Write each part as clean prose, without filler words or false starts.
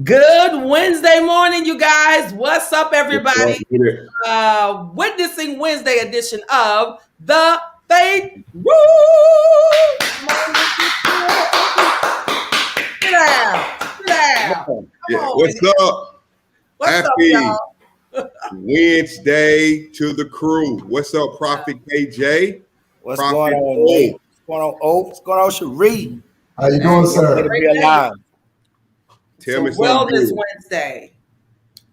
Good Wednesday morning, you guys. What's up, everybody? Witnessing Wednesday edition of the Faith Room. Sit down. Sit down. Come on. What's up? What's Happy up, y'all? Wednesday to the crew. What's up, Prophet KJ? What's going on, Nate? What's going on, O? What's going on, Cherie? How you doing, sir? Good to be alive. Tell me something Wellness good. Wednesday.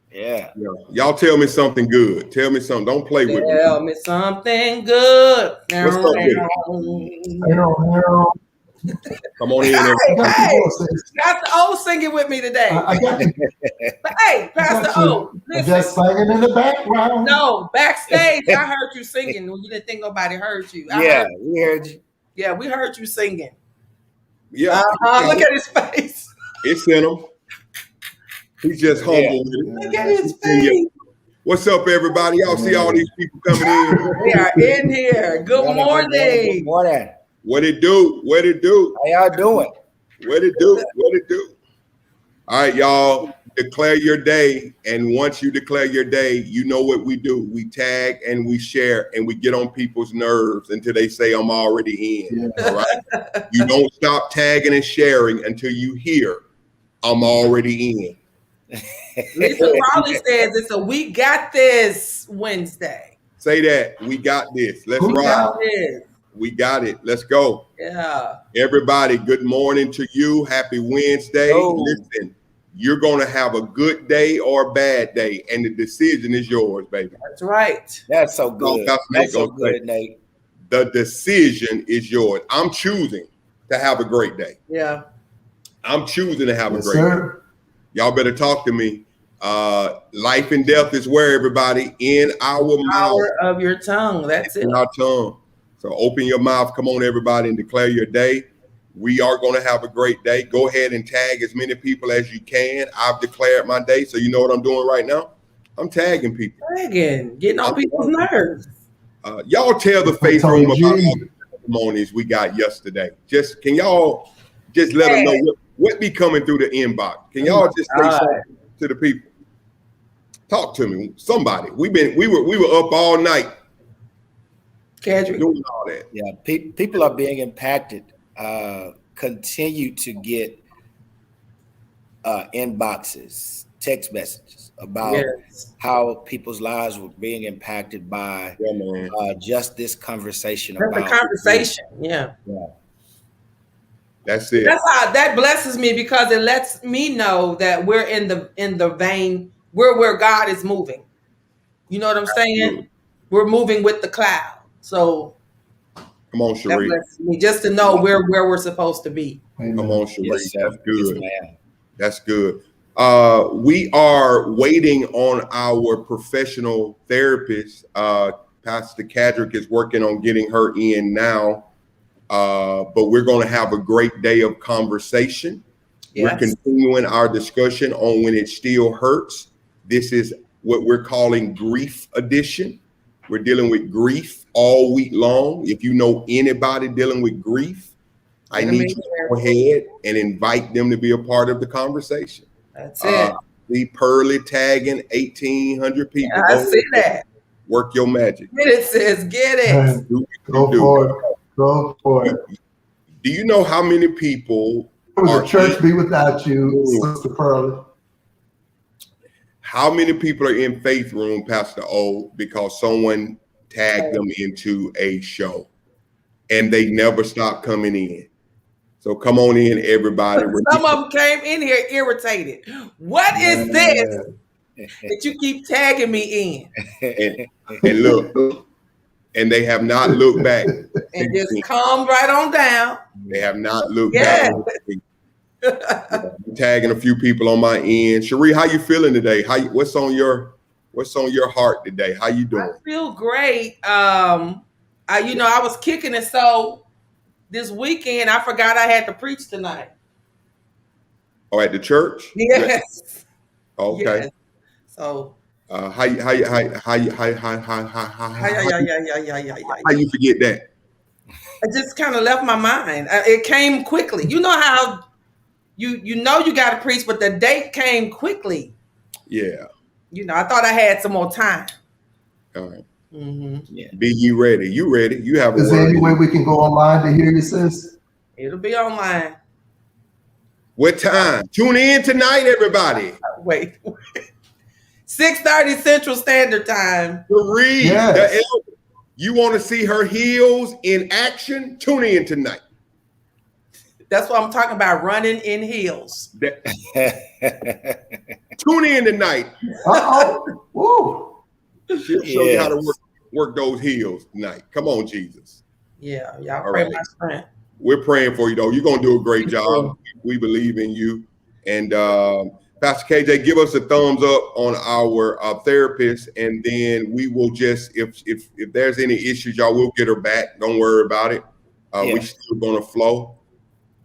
Yeah. Y'all tell me something good. Tell me something. Don't play with me. Tell me something good. What's up with Come on in. Hey, Pastor O singing with me today. Hey, Pastor O, listen. Just singing in the background. No, backstage, I heard you singing. You didn't think nobody heard you. We heard you. Yeah, we heard you singing. Yeah. Look at his face. It's in him. He's just humble. Look at his face. What's up, everybody? Y'all see all these people coming in? They are in here. Good morning. Good morning. What it do? What it do? How y'all doing? What it do? What it do? All right, y'all. Declare your day. And once you declare your day, you know what we do. We tag and we share and we get on people's nerves until they say, I'm already in. Yeah. All right. You don't stop tagging and sharing until you hear, I'm already in. Lisa probably says it's a We Got This Wednesday. Say that. We got this. Let's ride. We got it. Let's go. Yeah. Everybody, good morning to you. Happy Wednesday. Listen, you're going to have a good day or a bad day, and the decision is yours, baby. That's right. That's so good. That's so good, Nate. The decision is yours. I'm choosing to have a great day. Yeah. I'm choosing to have a great day. Y'all better talk to me. Life and death is where, everybody? In our mouth. Power of your tongue. That's it. In our tongue. So open your mouth. Come on, everybody, and declare your day. We are going to have a great day. Go ahead and tag as many people as you can. I've declared my day. So you know what I'm doing right now? I'm tagging people. Getting on people's nerves. Y'all tell the Faith Room about all the testimonies we got yesterday. Can y'all just let them know what be coming through the inbox? Can y'all just say something to the people? Talk to me. Somebody. We were up all night. Doing all that. Yeah, people are being impacted. Continue to get inboxes, text messages about how people's lives were being impacted by just this conversation. The conversation. Yeah. That's it. That's how that blesses me, because it lets me know that we're in the vein, we're where God is moving. You know what I'm saying? We're moving with the cloud. So come on, Cherie. That blesses me just to know where we're supposed to be. Come on, Cherie. Yes, that's good. Yes, that's good. We are waiting on our professional therapist. Pastor Cadrick is working on getting her in now. But we're going to have a great day of conversation. Yes. We're continuing our discussion on when it still hurts. This is what we're calling grief edition. We're dealing with grief all week long. If you know anybody dealing with grief, I need you to go ahead and invite them to be a part of the conversation. That's it. The Pearly tagging 1,800 people. Yeah, I see that. Work your magic. Get it, sis. Get it. Go for it. Do you know how many people would the church be without you, Sister Pearly? How many people are in Faith Room, Pastor O, because someone tagged them into a show and they never stopped coming in? So come on in, everybody. Some of them came in here irritated. What is this that you keep tagging me in? And look. And they have not looked back. And just calm right on down. They have not looked back. I'm tagging a few people on my end. Cherie, how you feeling today? What's on your heart today? How you doing? I feel great. I was kicking it, so this weekend I forgot I had to preach tonight. Oh, at the church? Yes. Okay. Yes. So how you forget that? It just kind of left my mind. It came quickly. You know how you know you got to preach, but the date came quickly. Yeah. You know, I thought I had some more time. All right. Mm-hmm. Yeah. Be you ready? You ready? You have a Is there word. any way we can go online to hear you, sis? It'll be online. What time? Tune in tonight, everybody. Wait. 6:30 Central Standard Time. Cherie, Yes. the elder. You want to see her heels in action? Tune in tonight. That's what I'm talking about, running in heels. Tune in tonight. Uh-oh. Woo. She'll show you how to work those heels tonight. Come on, Jesus. Yeah, y'all All pray right. my strength. We're praying for you, though. You're going to do a great job. We believe in you. And Pastor KJ, give us a thumbs up on our therapist, and then we will just, if there's any issues, y'all, we'll get her back. Don't worry about it. We're still going to flow.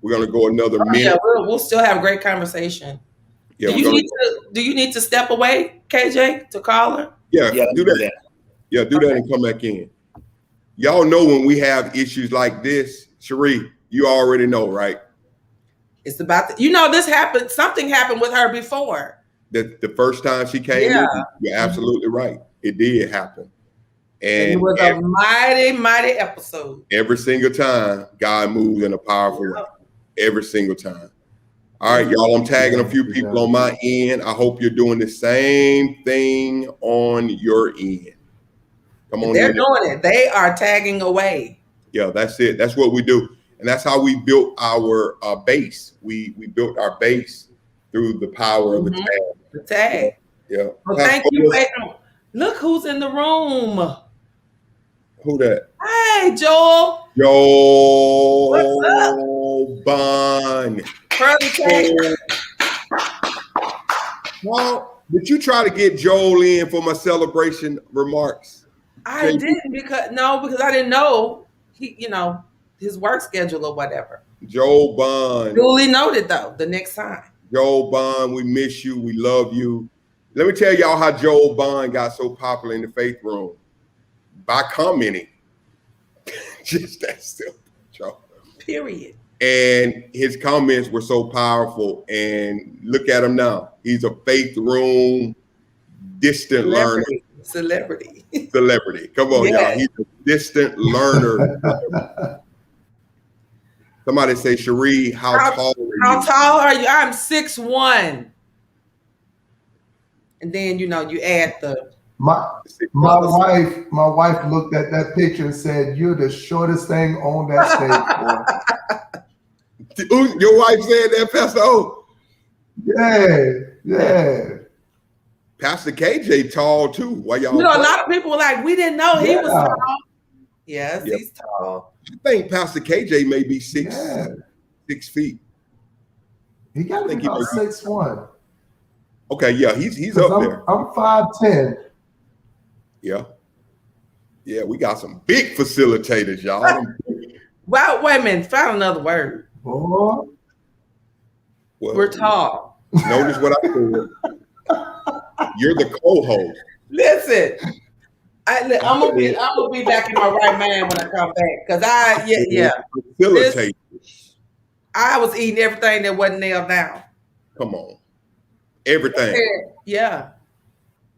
We're going to go another minute. Yeah, we'll still have a great conversation. Yeah, do you need to step away, KJ, to call her? Yeah, do that. Yeah, do that and come back in. Y'all know when we have issues like this, Cherie, you already know, right? It's about this happened. Something happened with her before. The first time she came in, you're absolutely right. It did happen. And it was a mighty, mighty episode. Every single time, God moves in a powerful way. Every single time. All right, y'all, I'm tagging a few people on my end. I hope you're doing the same thing on your end. Come on. They're doing it. They are tagging away. Yeah, that's it. That's what we do. And that's how we built our base. We built our base through the power of the tag. The tag. Yeah. Well, thank you. Look who's in the room. Who that? Hey, Joel. Joel Bond. Well, did you try to get Joel in for my celebration remarks? I didn't because I didn't know his work schedule or whatever. Joel Bond. Duly noted though, the next time. Joel Bond, we miss you. We love you. Let me tell y'all how Joel Bond got so popular in the faith room. By commenting. Just that simple, Joe. Period. And his comments were so powerful. And look at him now. He's a faith room distant learner. Celebrity. Come on, y'all. He's a distant learner. Somebody say, Cherie, how tall are you? How tall are you? I'm 6'1". And then you add the my wife looked at that picture and said, "You're the shortest thing on that stage, boy." Your wife said that, Pastor O? Yeah. Pastor KJ tall too. Why y'all? a lot of people were like, we didn't know he was tall. Yes, he's tall. I think Pastor KJ may be 6 feet. He got to be about 6'1". Okay, yeah, he's up there. I'm 5'10". Yeah, we got some big facilitators, y'all. Well, wait a minute. Found another word. Oh. Well, we're tall. Notice what I said. You're the co-host. Listen, I'm gonna be back in my right mind when I come back because facilitators. I was eating everything that wasn't nailed down. Come on, everything. Yeah.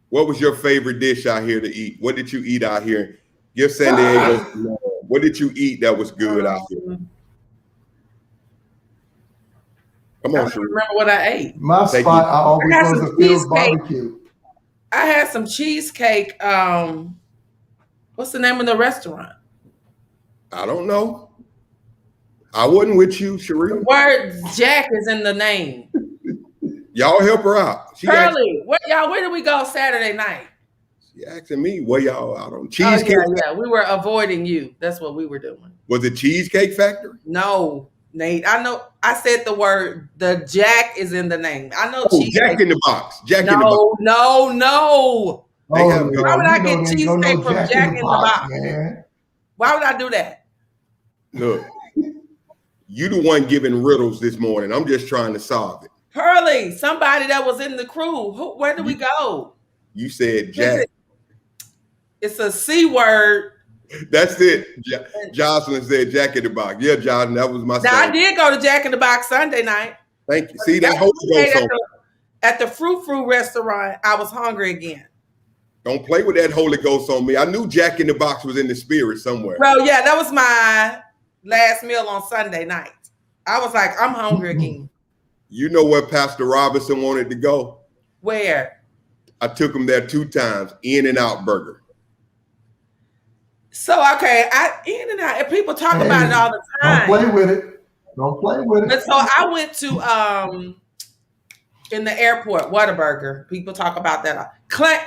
What was your favorite dish out here to eat? What did you eat out here? Give San Diego. What did you eat that was good out here? Come on, I don't remember what I ate. My spot, I always go to Phil's Barbecue. I had some cheesecake. What's the name of the restaurant? I don't know. I wasn't with you, Cherie. The word Jack is in the name. Y'all help her out. Shirley, where did we go Saturday night? She asking me where y'all out on Cheesecake. Yeah. We were avoiding you. That's what we were doing. Was it Cheesecake Factory? No, Nate. I know. I said the word. The Jack is in the name. I know. Jack in the Box. No. Oh, why would I get cheesecake from Jack in the Box? Man. Why would I do that? Look, you the one giving riddles this morning. I'm just trying to solve it. Hurley, somebody that was in the crew. Where did we go? You said Jack. It's a C word. That's it. Jocelyn said Jack in the Box. Yeah, Jocelyn, that was my. Now, I did go to Jack in the Box Sunday night. Thank you. See that Holy Ghost on. At the Frou restaurant, I was hungry again. Don't play with that Holy Ghost on me. I knew Jack in the Box was in the spirit somewhere. Well, yeah, that was my last meal on Sunday night. I was like, I'm hungry again. You know where Pastor Robinson wanted to go? Where? I took him there 2 times, In-N-Out Burger. So, okay, In-N-Out, and people talk about it all the time. Don't play with it. Don't play with it. But so I went to, in the airport, Whataburger. People talk about that.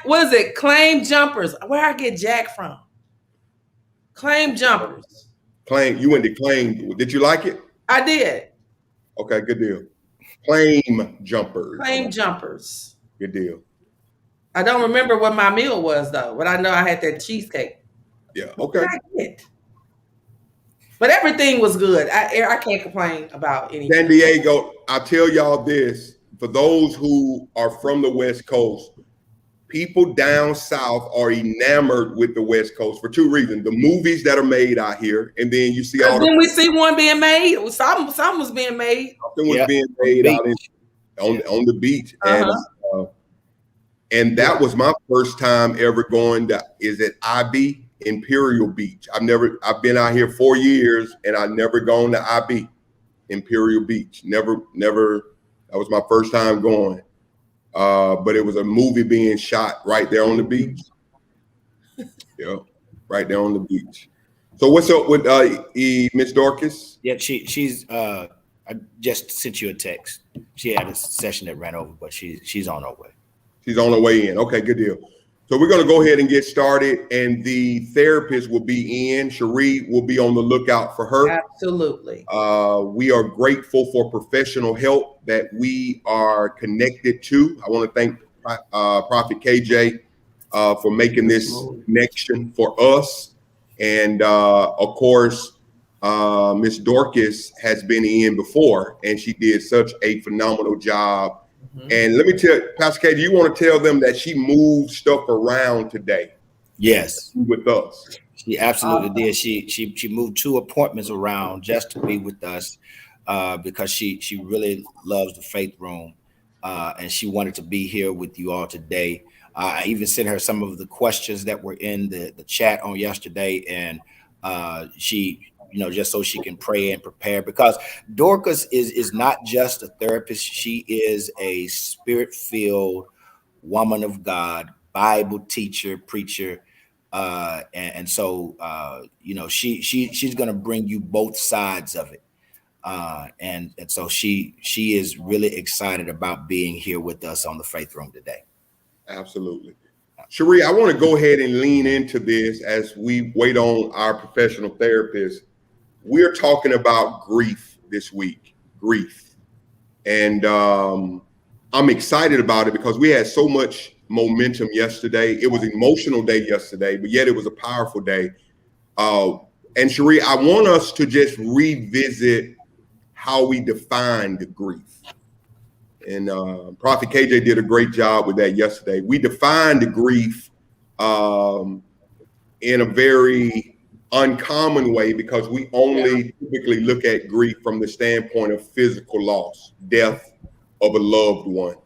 What is it? Claim Jumpers. Where I get Jack from? Claim Jumpers. Claim. You went to Claim. Did you like it? I did. Okay, good deal. Claim Jumpers. Claim Jumpers. Good deal. I don't remember what my meal was though, but I know I had that cheesecake. Yeah. Okay. But everything was good. I can't complain about anything. San Diego. I'll tell y'all this. For those who are from the West Coast, people down south are enamored with the West Coast for 2 reasons. The movies that are made out here, and then you see all then we see one being made. Some was being made. Something was being made out on the beach. And that was my first time ever going to, is it IB, Imperial Beach. I've been out here 4 years and I've never gone to IB, Imperial Beach. Never. That was my first time going. But it was a movie being shot right there on the beach. Yeah, right there on the beach. So what's up with Miss Dorcas? Yeah, she's I just sent you a text. She had a session that ran over, but she's on her way. She's on her way in. Okay, good deal. So we're going to go ahead and get started, and the therapist will be in. Cherie will be on the lookout for her. Absolutely. We are grateful for professional help that we are connected to. I want to thank Prophet KJ for making this connection for us. And of course, Miss Dorcas has been in before, and she did such a phenomenal job. And let me tell Pastor K, do you want to tell them that she moved stuff around today? Yes. With us. She absolutely did. She moved 2 appointments around just to be with us because she really loves the Faith Room and she wanted to be here with you all today. I even sent her some of the questions that were in the chat on yesterday, and she, just so she can pray and prepare, because Dorcas is not just a therapist. She is a spirit-filled woman of God, Bible teacher, preacher. And so, she's going to bring you both sides of it. And so she is really excited about being here with us on the Faith Room today. Absolutely. Cherie, I want to go ahead and lean into this as we wait on our professional therapist. We're talking about grief this week, grief. And I'm excited about it because we had so much momentum yesterday. It was an emotional day yesterday, but yet it was a powerful day. And Cherie, I want us to just revisit how we defined grief. And Prophet KJ did a great job with that yesterday. We defined the grief in a very uncommon way because we only typically look at grief from the standpoint of physical loss, death of a loved one.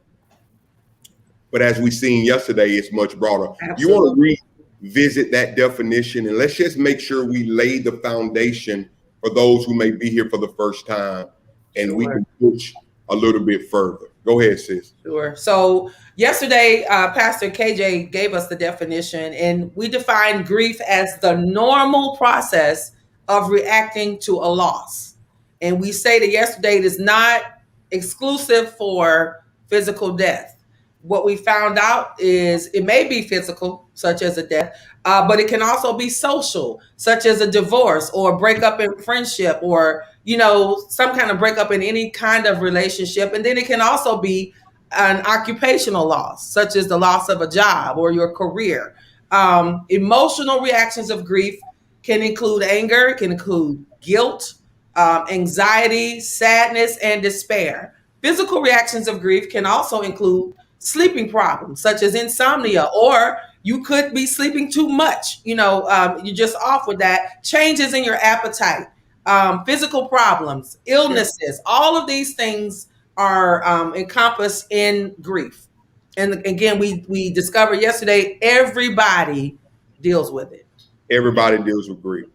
But as we seen yesterday, it's much broader. Absolutely. You want to revisit that definition, and let's just make sure we lay the foundation for those who may be here for the first time, and we can push a little bit further. Go ahead, sis. Sure. So yesterday, Pastor KJ gave us the definition, and we defined grief as the normal process of reacting to a loss. And we stated yesterday it is not exclusive for physical death. What we found out is it may be physical, such as a death, but it can also be social, such as a divorce or a breakup in friendship, or some kind of breakup in any kind of relationship. And then it can also be an occupational loss, such as the loss of a job or your career. Emotional reactions of grief can include anger, can include guilt, anxiety, sadness, and despair. Physical reactions of grief can also include sleeping problems, such as insomnia, or you could be sleeping too much. You're just off with that. Changes in your appetite. Physical problems, illnesses, all of these things encompassed in grief. And again, we discovered yesterday, everybody deals with it. Everybody deals with grief.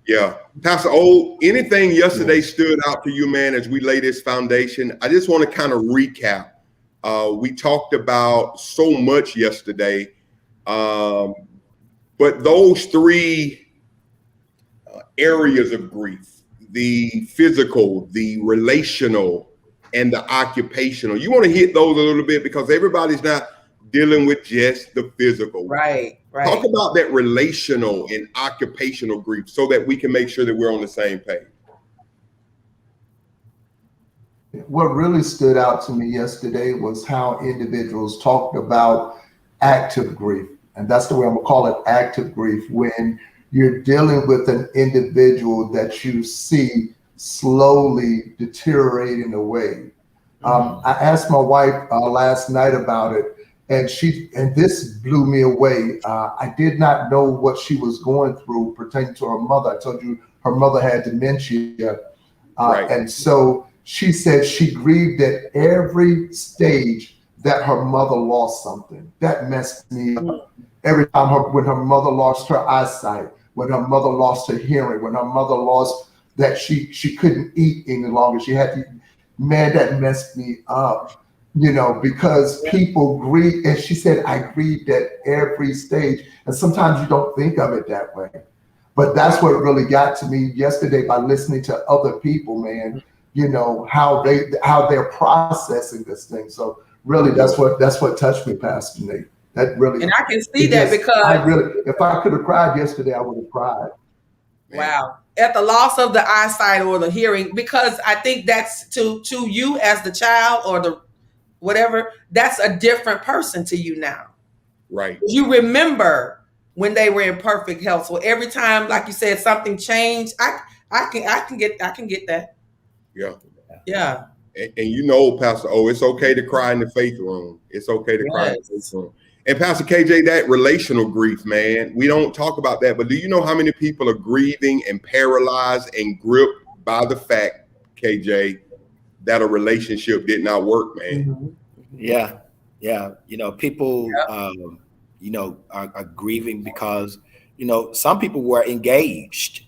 Yeah. Pastor O, anything yesterday stood out to you, man, as we lay this foundation? I just want to kind of recap. We talked about so much yesterday, but those three areas of grief, the physical, the relational, and the occupational. You want to hit those a little bit because everybody's not dealing with just the physical. Right. Talk about that relational and occupational grief so that we can make sure that we're on the same page. What really stood out to me yesterday was how individuals talked about active grief. And that's the way I'm gonna call it, active grief, when you're dealing with an individual that you see slowly deteriorating away. I asked my wife last night about it, and this blew me away. I did not know what she was going through pertaining to her mother. I told you her mother had dementia. Right. And so she said she grieved at every stage that her mother lost something. That messed me up. Every time when her mother lost her eyesight, when her mother lost her hearing, when her mother lost that she couldn't eat any longer, she had to, man, that messed me up. You know, because people grieve, and she said, I grieved at every stage. And sometimes you don't think of it that way. But that's what really got to me yesterday by listening to other people, man, you know, how they're processing this thing. So really that's what touched me, Pastor Nate. That really, and I can see that because if I could have cried yesterday, I would have cried. Wow. At the loss of the eyesight or the hearing, because I think that's to you as the child or the whatever, that's a different person to you now. Right. You remember when they were in perfect health. So every time, like you said, something changed, I can get that. Yeah. Yeah. And you know, Pastor O, it's okay to cry in the faith room. It's okay to cry in the faith room. And Pastor KJ, that relational grief, man, we don't talk about that, but do you know how many people are grieving and paralyzed and gripped by the fact, KJ, that a relationship did not work, man? Mm-hmm. Yeah. You know, people, you know, are grieving because, you know, some people were engaged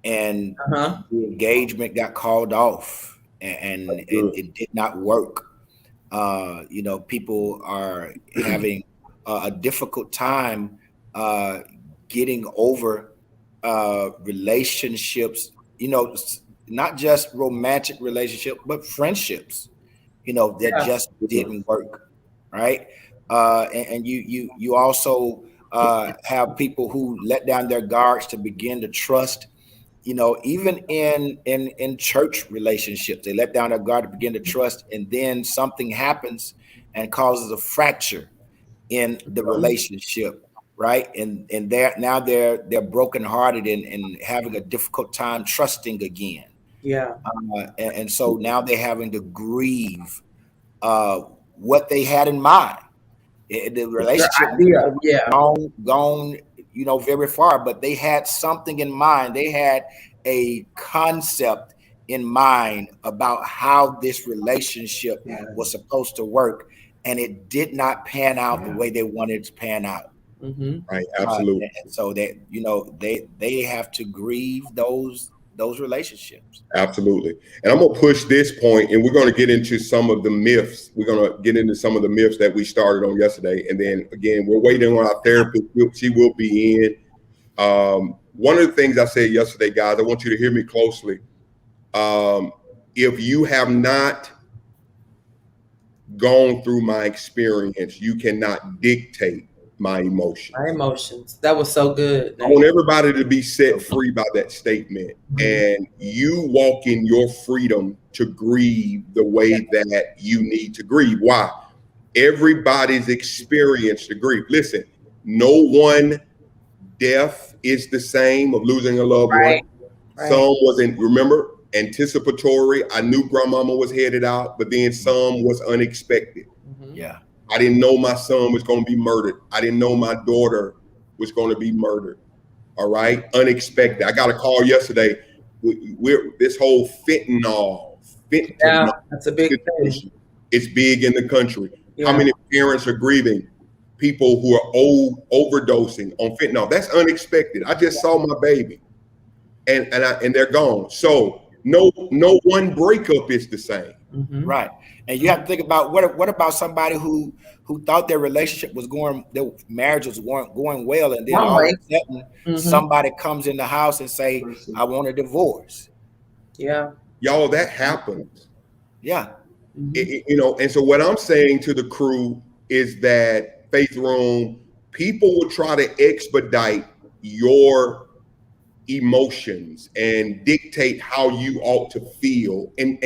and the engagement got called off and it did not work. You know, people are having a difficult time getting over relationships, you know, not just romantic relationships, but friendships, you know, that just didn't work, right? And you also have people who let down their guards to begin to trust. You know, even in church relationships, they let down their guard to begin to trust, and then something happens and causes a fracture in the relationship, right? And they're brokenhearted and having a difficult time trusting again. Yeah. And so now they're having to grieve what they had in mind. The relationship gone, you know, very far, but they had something in mind. They had a concept in mind about how this relationship was supposed to work, and it did not pan out the way they wanted it to pan out. Mm-hmm. Right, absolutely. And so that, you know, they have to grieve those relationships. Absolutely. And I'm going to push this point, and we're going to get into some of the myths. We're going to get into some of the myths that we started on yesterday. And then again, we're waiting on our therapist. She will be in. One of the things I said yesterday, guys, I want you to hear me closely. If you have not gone through my experience, you cannot dictate my emotions. My emotions. That was so good. I want everybody to be set free by that statement. And you walk in your freedom to grieve the way that you need to grieve. Why? Everybody's experienced the grief. Listen, no one death is the same of losing a loved one. Right. Some wasn't, remember, anticipatory. I knew grandmama was headed out, but then some was unexpected. Yeah. I didn't know my son was going to be murdered. I didn't know my daughter was going to be murdered. All right. Unexpected. I got a call yesterday. This whole fentanyl Yeah, that's a big thing. It's big in the country. Yeah. How many parents are grieving people who are overdosing on fentanyl? That's unexpected. I just saw my baby, and they're gone. So no one breakup is the same. Mhm. Right. And you have to think about what about somebody who thought their relationship was their marriage was going well, and then all of a sudden Mhm. somebody comes in the house and say, I want a divorce. Yeah. Y'all, that happens. Yeah. Mhm. And so what I'm saying to the crew is that Faith Room, people will try to expedite your emotions and dictate how you ought to feel, and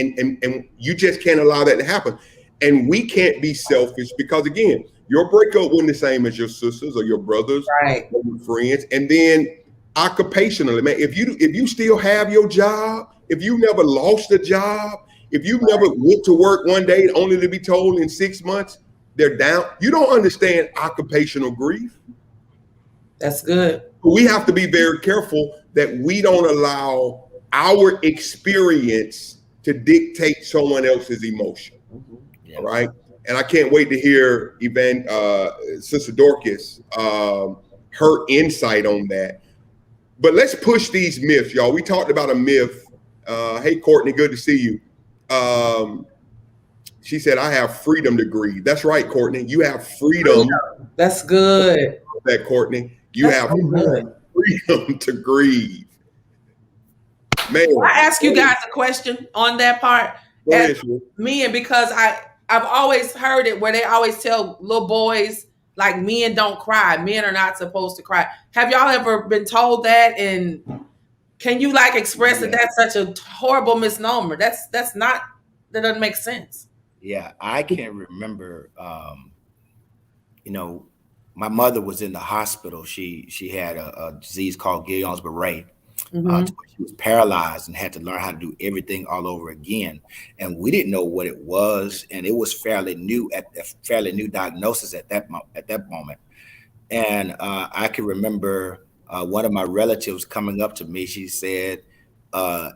you just can't allow that to happen. And we can't be selfish, because again, your breakup wasn't the same as your sisters or your brothers, Right. or your friends. And then occupationally, man, if you still have your job, if you never lost a job, if you never went to work one day only to be told in 6 months they're down, you don't understand occupational grief. That's good. We have to be very careful that we don't allow our experience to dictate someone else's emotion. Yeah. All right. And I can't wait to hear Sister Dorcas, her insight on that. But let's push these myths, y'all. We talked about a myth. Hey, Courtney, good to see you. She said, I have freedom to grieve. That's right, Courtney. You have freedom. That's good. That, Courtney. You have freedom to grieve. Man, I ask you guys a question on that part. Men, because I've always heard it where they always tell little boys, like, men don't cry. Men are not supposed to cry. Have y'all ever been told that? And can you like express that that's such a horrible misnomer? That doesn't make sense. Yeah, I can remember, my mother was in the hospital. She had a disease called Guillain-Barré. She was paralyzed and had to learn how to do everything all over again. And we didn't know what it was. And it was fairly new diagnosis at that moment. And I can remember one of my relatives coming up to me. She said,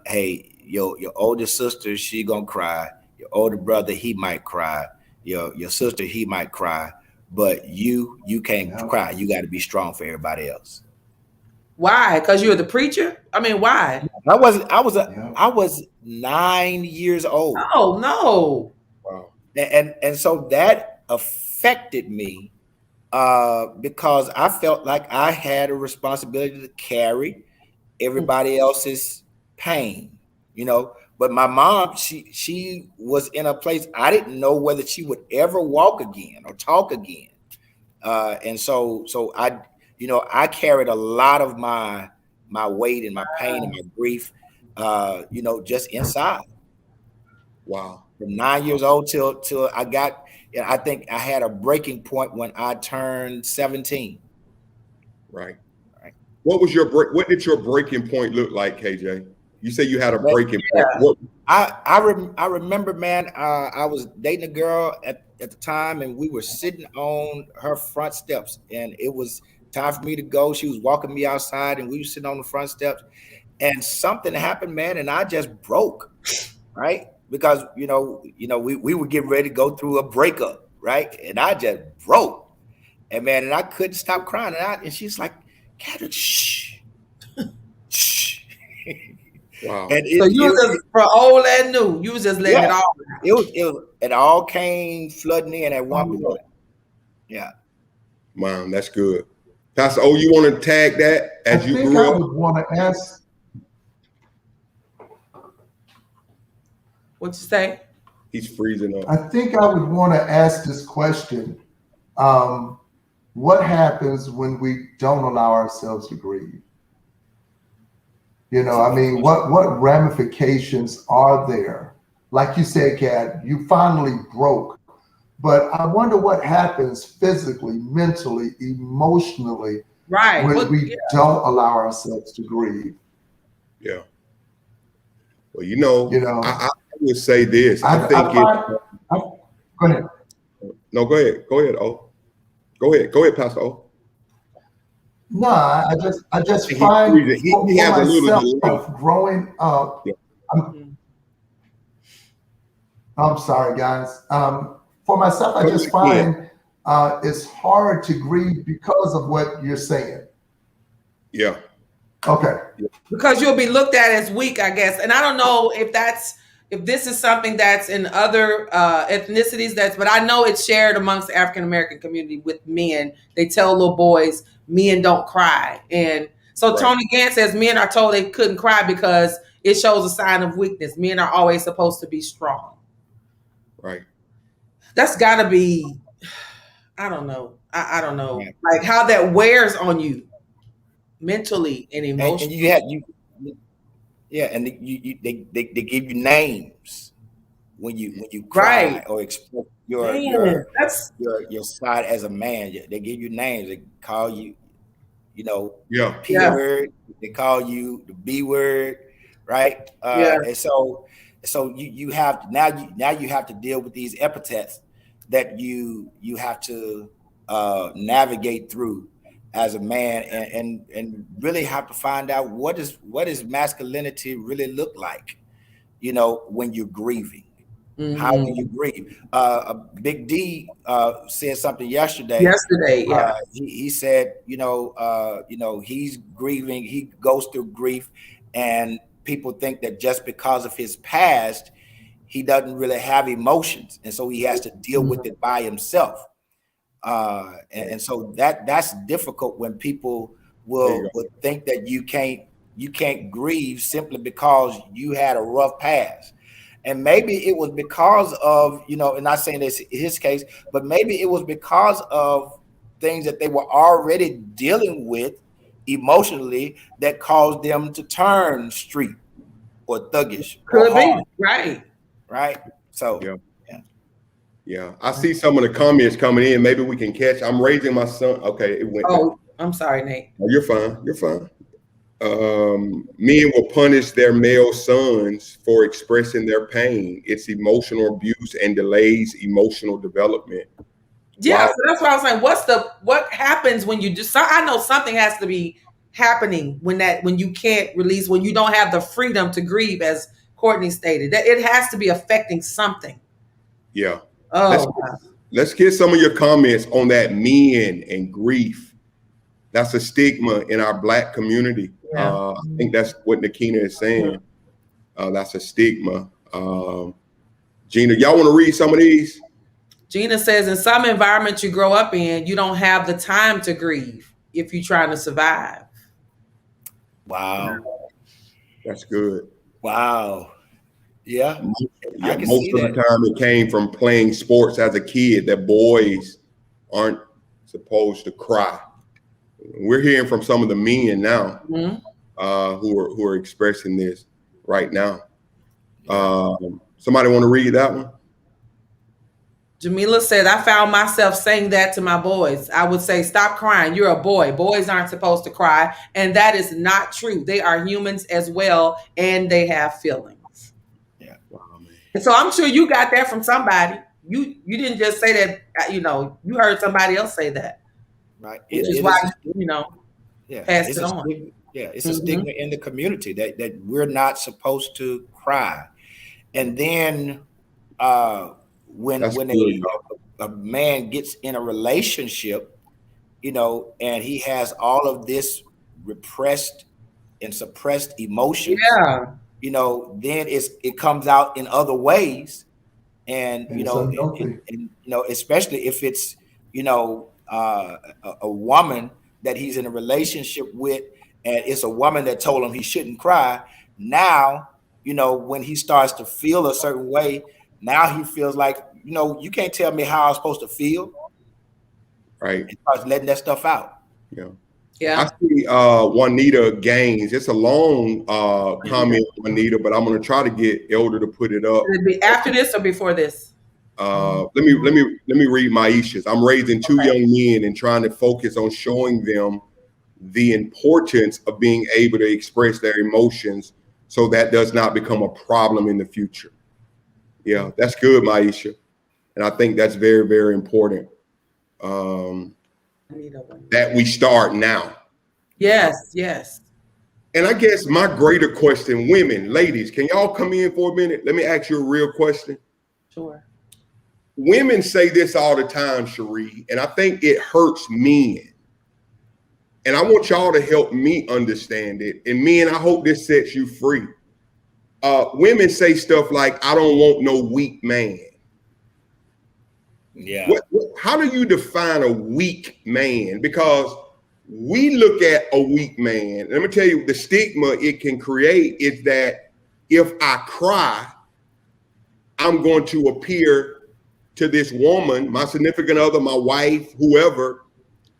hey, your older sister, she gonna cry. Your older brother, he might cry. Your sister, he might cry. But you can't cry. You got to be strong for everybody else. Why? Because you're the preacher? I mean, why? I was 9 years old. Oh no! Wow. And so that affected me because I felt like I had a responsibility to carry everybody else's pain, But my mom, she was in a place I didn't know whether she would ever walk again or talk again, and so I carried a lot of my weight and my pain and my grief, just inside. Wow. From 9 years old till I got, I think I had a breaking point when I turned 17. Right. What did your breaking point look like, KJ? You say you had a breaking point. I remember, man, I was dating a girl at the time, and we were sitting on her front steps, and it was time for me to go. She was walking me outside, and we were sitting on the front steps, and something happened, man, and I just broke, right? Because we were getting ready to go through a breakup, right? And I just broke, and I couldn't stop crying, and she's like, "Cadrick, shh, shh." Wow. And so you was just for old and new. You was just letting it all out. It all came flooding in at one point. Yeah. Wow, that's good. Pastor O, you want to tag that as you grew up? I would want to ask. What you say? He's freezing up. I think I would want to ask this question. What happens when we don't allow ourselves to grieve? What ramifications are there? Like you said, Kat, you finally broke. But I wonder what happens physically, mentally, emotionally, when we don't allow ourselves to grieve. Yeah. Well, I would say this. Go ahead. No, go ahead. Go ahead, O. Go ahead, Pastor O. No, I just find he has a little myself growing up. I'm sorry, guys. For myself, I just find it's hard to grieve because of what you're saying. Yeah. Okay. Because you'll be looked at as weak, I guess. And I don't know if this is something that's in other ethnicities, but I know it's shared amongst the African American community with men. They tell little boys, men don't cry. And so Right. Tony Gant says men are told they couldn't cry because it shows a sign of weakness. Men are always supposed to be strong. Right. That's gotta be, I don't know. I don't know. Right. Like how that wears on you mentally and emotionally. And they give you names when you cry Right. or express Man, your side as a man. They give you names. They call you, Yeah. P word. They call you the B word, right? And so you have you have to deal with these epithets that you have to navigate through as a man, and really have to find out what does masculinity really look like, when you're grieving. mm-hmm. How do you grieve? Big D said something yesterday. He said, he's grieving. He goes through grief, and people think that just because of his past, he doesn't really have emotions, and so he has to deal with it by himself. And so that's difficult when people will think that you can't grieve simply because you had a rough past. And maybe it was because of, and not saying this in his case, but maybe it was because of things that they were already dealing with emotionally that caused them to turn street or thuggish. Could or be. hard, right? So yeah. I see some of the comments coming in. Maybe we can catch. I'm raising my son. Okay, it went. Oh, I'm sorry, Nate. Oh, you're fine. You're fine. Men will punish their male sons for expressing their pain. It's emotional abuse and delays emotional development. Yeah, so that's why I was like, what happens when you just? I know something has to be happening when you can't release, when you don't have the freedom to grieve, as Courtney stated. That it has to be affecting something. Yeah. Oh, let's get some of your comments on that, men and grief. That's a stigma in our Black community. Yeah. I think that's what Nakina is saying. That's a stigma. Gina, y'all want to read some of these? Gina says, in some environments you grow up in, you don't have the time to grieve if you're trying to survive. Wow. That's good. Wow. Yeah. I can Most see of that. the time it came from playing sports as a kid, that boys aren't supposed to cry. We're hearing from some of the men now who are expressing this right now. Somebody want to read that one? Jamila said, I found myself saying that to my boys. I would say, stop crying. You're a boy. Boys aren't supposed to cry. And that is not true. They are humans as well, and they have feelings. Yeah. Wow, man. And so I'm sure you got that from somebody. You didn't just say that, you heard somebody else say that. Right. Which is why, pass it on. It's a stigma in the community that we're not supposed to cry. And then when a man gets in a relationship, and he has all of this repressed and suppressed emotions, then it comes out in other ways. And especially if it's a woman that he's in a relationship with, and it's a woman that told him he shouldn't cry. Now, when he starts to feel a certain way, now he feels like, you can't tell me how I'm supposed to feel. Right. He starts letting that stuff out. Yeah. I see Juanita Gaines. It's a long comment, Juanita, but I'm going to try to get Elder to put it up. Should it be after this or before this? Let me read Maisha's. I'm raising two young men and trying to focus on showing them the importance of being able to express their emotions so that does not become a problem in the future. Yeah, that's good, Maisha. And I think that's very, very important that we start now. Yes. And I guess my greater question, women, ladies, can y'all come in for a minute? Let me ask you a real question. Sure. Women say this all the time, Cherie, and I think it hurts men. And I want y'all to help me understand it. And men, I hope this sets you free. Women say stuff like, I don't want no weak man. Yeah. How do you define a weak man? Because we look at a weak man. Let me tell you, the stigma it can create is that if I cry, I'm going to appear to this woman, my significant other, my wife, whoever,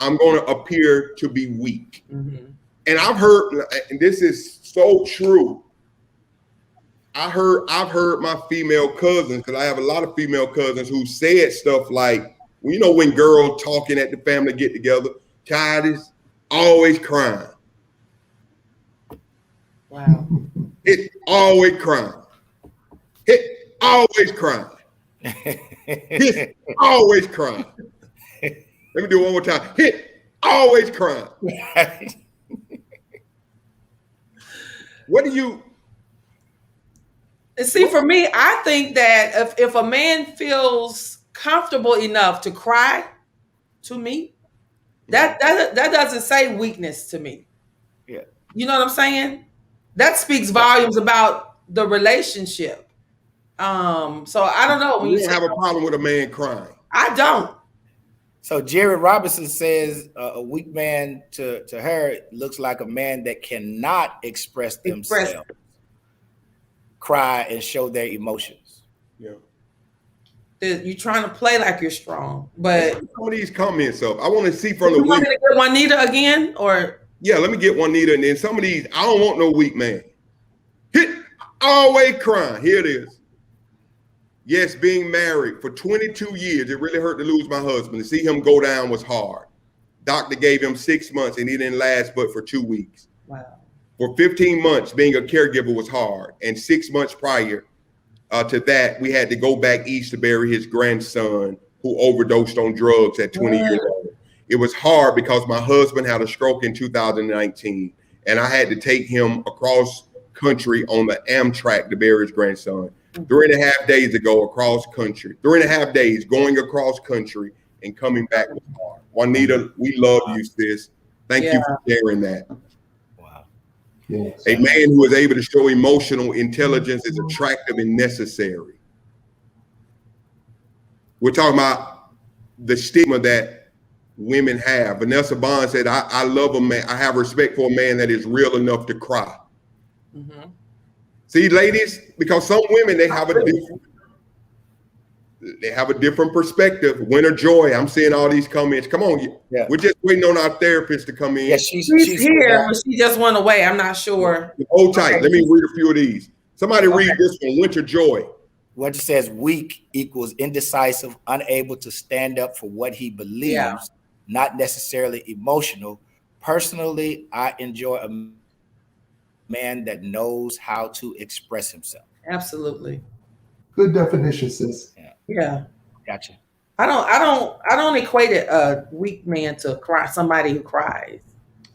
I'm going to appear to be weak. Mm-hmm. And I've heard, and this is so true. I've heard my female cousins, because I have a lot of female cousins who said stuff like, well, you know, when girls talking at the family get together, child is always crying. Wow. It always crying. It always crying. It's always crying. Let me do it one more time. It always crying. What do you? And see, for me, I think that if a man feels comfortable enough to cry to me, that doesn't say weakness to me. Yeah. You know what I'm saying? That speaks volumes about the relationship. So I don't know. You don't have a problem with a man crying. I don't. So Jerry Robinson says a weak man to her looks like a man that cannot express themselves, cry, and show their emotions. Yeah. You're trying to play like you're strong, but Some of these comments up. I want to see from the you want women. me to get Juanita again, or Yeah, let me get Juanita, and then some of these. I don't want no weak man. Hit always crying. Here it is. Yes, being married for 22 years, it really hurt to lose my husband. To see him go down was hard. Doctor gave him 6 months, and he didn't last but for 2 weeks. wow, For 15 months, being a caregiver was hard. And 6 months prior to that, we had to go back east to bury his grandson who overdosed on drugs at 20 years old. It was hard because my husband had a stroke in 2019, and I had to take him across country on the Amtrak to bury his grandson. 3.5 days ago, across country, 3.5 days going across country and coming back was hard. Juanita, we love you, sis. Thank you for sharing that. Wow. Yes. A man who is able to show emotional intelligence is attractive and necessary. We're talking about the stigma that women have. Vanessa Bond said, I love a man. I have respect for a man that is real enough to cry. mm-hmm. See, ladies, because some women, they have a different perspective. Winter Joy, I'm seeing all these comments. Come on, Yeah. we're just waiting on our therapist to come in. Yeah, She's here, but she just went away. I'm not sure. Hold tight. Let me read a few of these. Somebody read this one, Winter Joy. What it says, weak equals indecisive, unable to stand up for what he believes, not necessarily emotional. Personally, I enjoy a man that knows how to express himself. Absolutely. Good definition, sis. Yeah. Gotcha. I don't equate a weak man to cry, somebody who cries.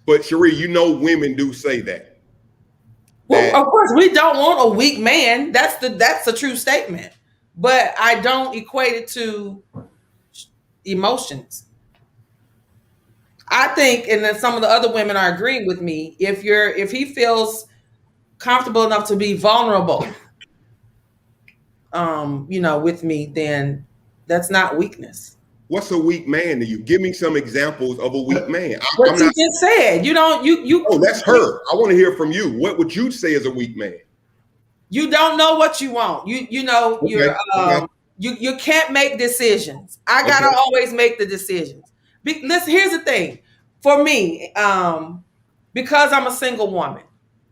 But Cherie, you know women do say that. Well, of course, we don't want a weak man. That's a true statement. But I don't equate it to emotions. I think, and then some of the other women are agreeing with me, if he feels comfortable enough to be vulnerable, with me, then that's not weakness. What's a weak man to you? Give me some examples of a weak man. What you just said, you don't. Oh, that's her. I want to hear from you. What would you say is a weak man? You don't know what you want. Okay. You can't make decisions. I gotta always make the decisions. Listen, here's the thing. For me, because I'm a single woman,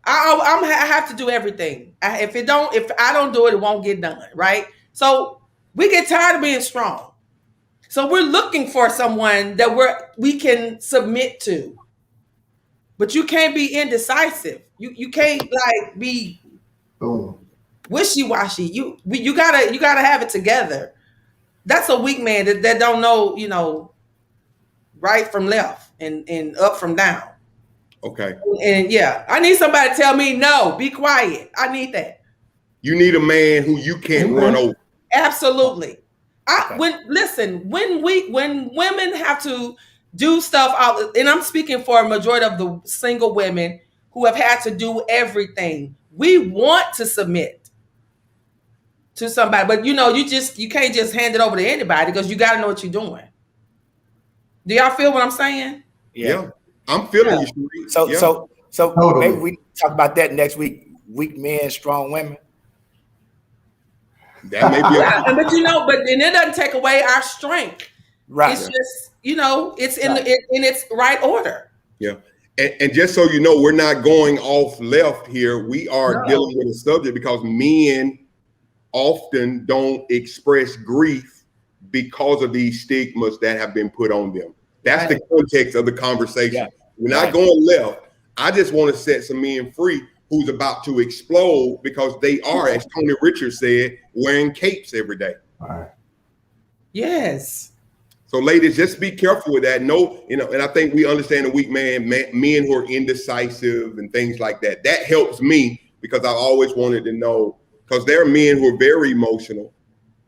I have to do everything. If I don't do it, it won't get done. Right? So we get tired of being strong. So we're looking for someone that we can submit to. But you can't be indecisive. You can't be wishy-washy. You gotta have it together. That's a weak man that don't know, right from left and up from down. Okay. And I need somebody to tell me no, be quiet. I need that. You need a man who you can't run over. Absolutely. Okay. When women have to do stuff out, and I'm speaking for a majority of the single women who have had to do everything. We want to submit to somebody, but you can't just hand it over to anybody because you got to know what you're doing. Do y'all feel what I'm saying? Yeah. I'm feeling you, Sheree. So Yeah. so Totally. maybe we talk about that next week. Weak men, strong women. That may be Yeah, but it doesn't take away our strength. Right. It's just it's in its right order. Yeah. And just so you know, we're not going off left here. We are No. dealing with a subject because men often don't express grief because of these stigmas that have been put on them. That's the context of the conversation. Yeah. We're not going left. I just want to set some men free who's about to explode because they are, as Tony Richards said, wearing capes every day. All right. Yes. So, ladies, just be careful with that. No, and I think we understand the weak men who are indecisive and things like that. That helps me because I always wanted to know, because there are men who are very emotional,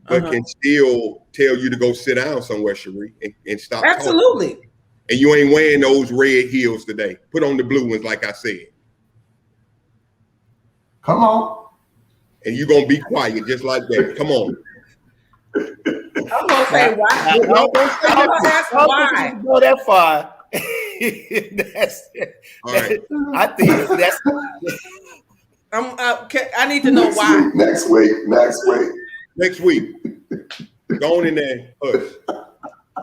but can still tell you to go sit down somewhere, Sheree, and stop Absolutely. talking. And you ain't wearing those red heels today. Put on the blue ones, like I said. Come on. And you're going to be quiet just like that. Come on. I'm gonna say why. Don't say I'm that. gonna ask I why. don't go that far. All right. I think that's. I need to know why. Next week. Next week. Go on in there. Hush.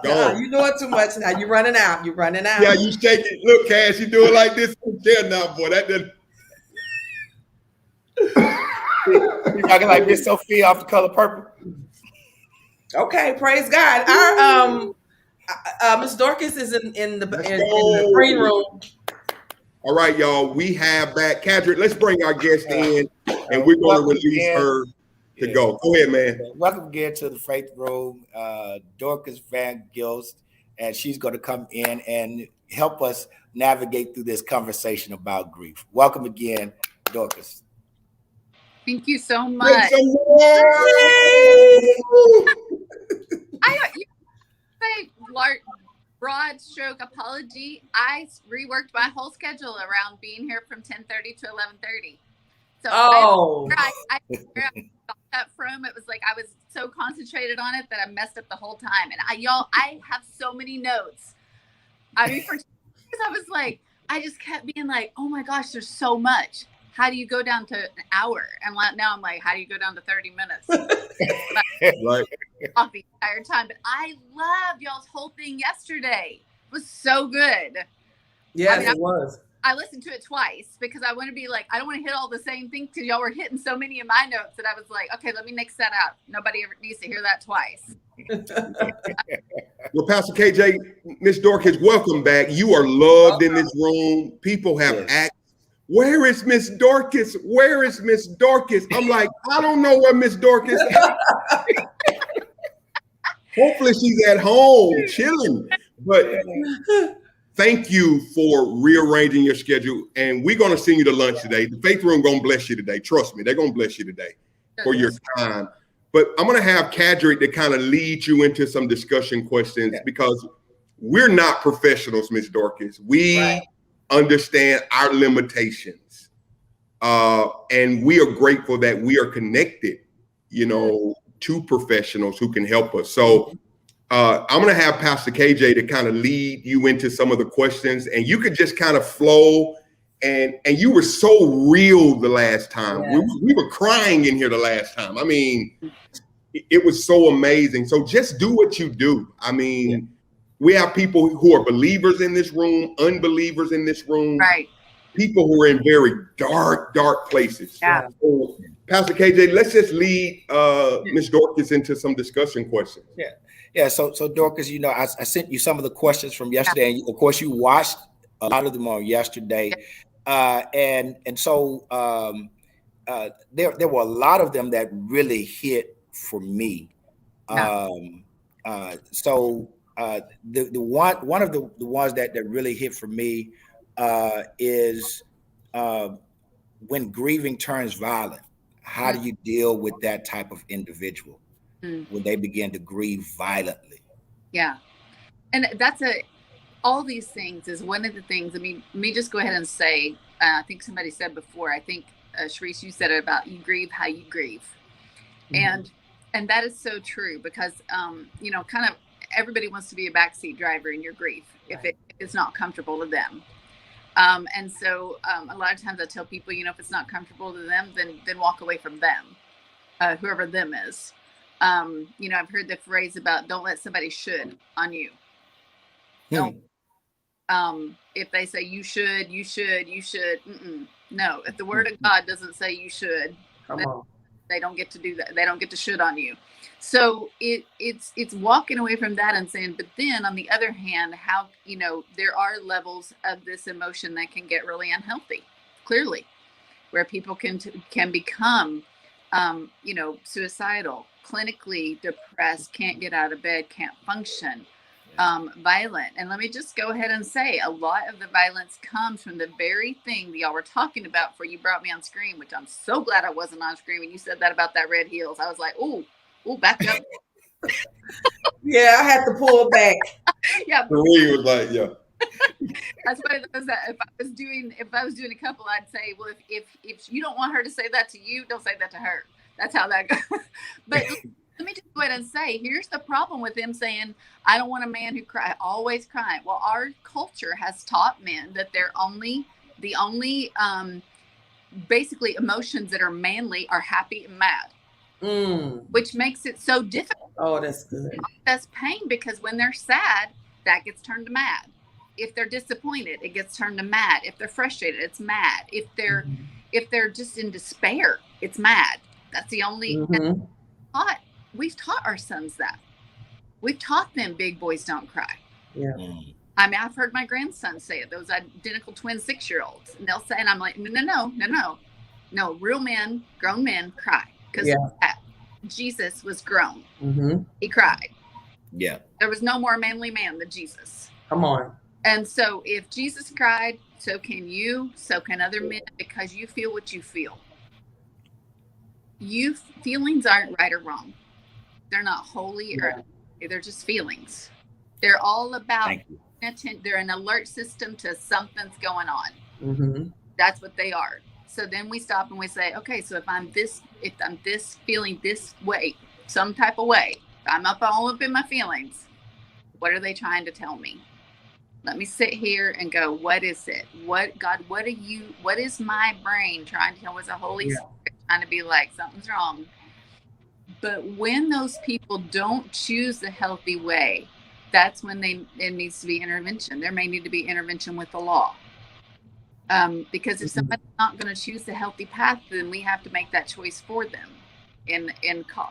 Go on. You're doing too much now. You're running out. Yeah, you shake it. Look, Cash, you do it like this. Yeah, now, boy. That doesn't. You talking like Miss Sophia off The Color Purple? Okay, praise God. Our Miss Dorcas is in the green room. All right, y'all. We have back Cadrick. Let's bring our guest in, and we're going to release her to go. Go ahead, man. Welcome again to the Faith Room, Dorcas Van Gilst, and she's going to come in and help us navigate through this conversation about grief. Welcome again, Dorcas. Thank you so much. You say broad stroke apology. I reworked my whole schedule around being here from 10:30 to 11:30. So I got that from. It was like I was so concentrated on it that I messed up the whole time. And I have so many notes. I mean, for 2 years, I was like, I just kept being like, oh my gosh, there's so much. How do you go down to an hour? And now I'm like, how do you go down to 30 minutes? Right. Off the entire time. But I loved y'all's whole thing yesterday. It was so good. Yes, it was. I listened to it twice because I want to be like, I don't want to hit all the same things because y'all were hitting so many of my notes that I was like, okay, let me nix that out. Nobody ever needs to hear that twice. Well, Pastor KJ, Miss Dorcas, welcome back. You are loved in this room. People have asked, where is Miss Dorcas? Where is Miss Dorcas? I'm like, I don't know where Miss Dorcas is. Hopefully she's at home chilling. But thank you for rearranging your schedule. And we're going to send you to lunch today. The Faith Room going to bless you today. Trust me, they're going to bless you today for your time. But I'm going to have Cadrick to kind of lead you into some discussion questions because we're not professionals, Miss Dorcas. We understand our limitations. And we are grateful that we are connected, to professionals who can help us. So I'm going to have Pastor KJ to kind of lead you into some of the questions, and you could just kind of flow. And you were so real the last time. We were crying in here the last time. I mean, it was so amazing. So just do what you do. I mean, we have people who are believers in this room, unbelievers in this room, people who are in very dark places. Yeah. So, Pastor KJ, let's just lead Ms. Dorcas into some discussion questions. Yeah. So Dorcas, I sent you some of the questions from yesterday, and of course you watched a lot of them on yesterday. So there were a lot of them that really hit for me. The one of the ones that really hit for me is when grieving turns violent. How do you deal with that type of individual? when they begin to grieve violently. Yeah. And all these things is one of the things. I mean, let me just go ahead and say, I think somebody said before, I think, Sharice, you said it about you grieve how you grieve. And that is so true because, kind of everybody wants to be a backseat driver in your grief if it's not comfortable to them. And so a lot of times I tell people, if it's not comfortable to them, then walk away from them, whoever them is. I've heard the phrase about don't let somebody should on you. Don't. If they say you should. No, if the word of God doesn't say you should, they don't get to do that. They don't get to should on you. So it's walking away from that and saying, but then on the other hand, how, there are levels of this emotion that can get really unhealthy, clearly, where people can become, suicidal, clinically depressed, can't get out of bed, can't function, violent. And let me just go ahead and say a lot of the violence comes from the very thing that y'all were talking about before you brought me on screen, which I'm so glad I wasn't on screen when you said that about that red heels. I was like, ooh, back up. Yeah, I had to pull back. Yeah. Marie was like, yeah. That's why if I was doing a couple, I'd say, well, if you don't want her to say that to you, don't say that to her. That's how that goes. But let me just go ahead and say, here's the problem with them saying, I don't want a man who always crying. Well, our culture has taught men that the only basically emotions that are manly are happy and mad, which makes it so difficult. Oh, that's good. That's pain because when they're sad, that gets turned to mad. If they're disappointed, it gets turned to mad. If they're frustrated, it's mad. If they're just in despair, it's mad. That's the only we've taught our sons that. We've taught them big boys don't cry. Yeah. I mean, I've heard my grandson say it, those identical twin 6-year-olds. And they'll say, and I'm like, no, real men, grown men cry. Because Jesus was grown. He cried. Yeah. There was no more manly man than Jesus. Come on. And so if Jesus cried, so can you, so can other men, because you feel what you feel. Feelings aren't right or wrong. They're not holy or they're just feelings. They're all about they're an alert system to something's going on. That's what they are. So then we stop and we say, okay, so if I'm this feeling this way, some type of way, I'm all up in my feelings, what are they trying to tell me? Let me sit here and go, what is it? What is my brain trying to tell? Was the Holy Spirit trying to be like, something's wrong? But when those people don't choose the healthy way, that's when it needs to be intervention. There may need to be intervention with the law. Because if somebody's not going to choose the healthy path, then we have to make that choice for them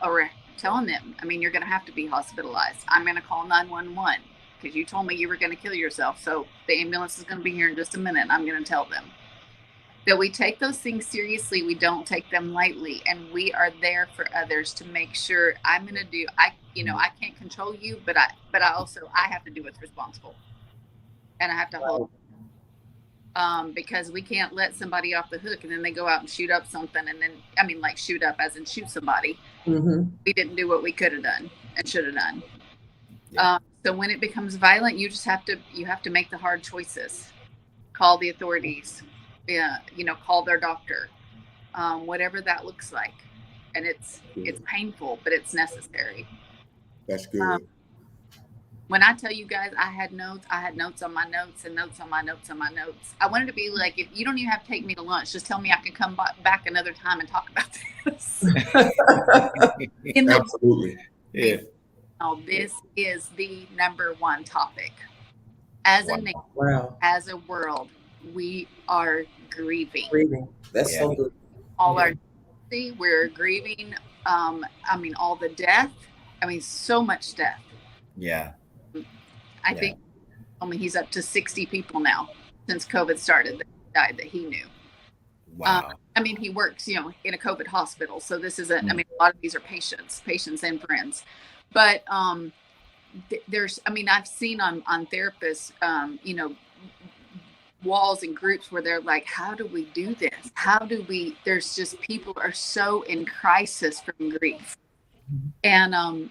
or telling them, I mean, you're going to have to be hospitalized. I'm going to call 911 because you told me you were going to kill yourself. So the ambulance is going to be here in just a minute. I'm going to tell them that we take those things seriously. We don't take them lightly, and we are there for others to make sure I can't control you, but I also have to do what's responsible, and I have to hold. Because we can't let somebody off the hook and then they go out and shoot up something. And then, like shoot up as in shoot somebody. We didn't do what we could have done and should have done. Yeah. So when it becomes violent, you have to make the hard choices, call the authorities, call their doctor, whatever that looks like. And it's painful, but it's necessary. That's good. When I tell you guys, I had notes on my notes and notes on my notes on my notes. I wanted to be like, if you don't even have to take me to lunch, just tell me I can come back another time and talk about this. Absolutely. Yeah. This is the number one topic. As a nation, as a world, we are grieving. That's so good. We're grieving. All the death. So much death. Yeah. I think he's up to 60 people now since COVID started that died that he knew. Wow. He works, in a COVID hospital. So this isn't, a lot of these are patients and friends. But there's, I've seen on therapists, walls and groups where they're like, how do we do this? There's just people are so in crisis from grief. And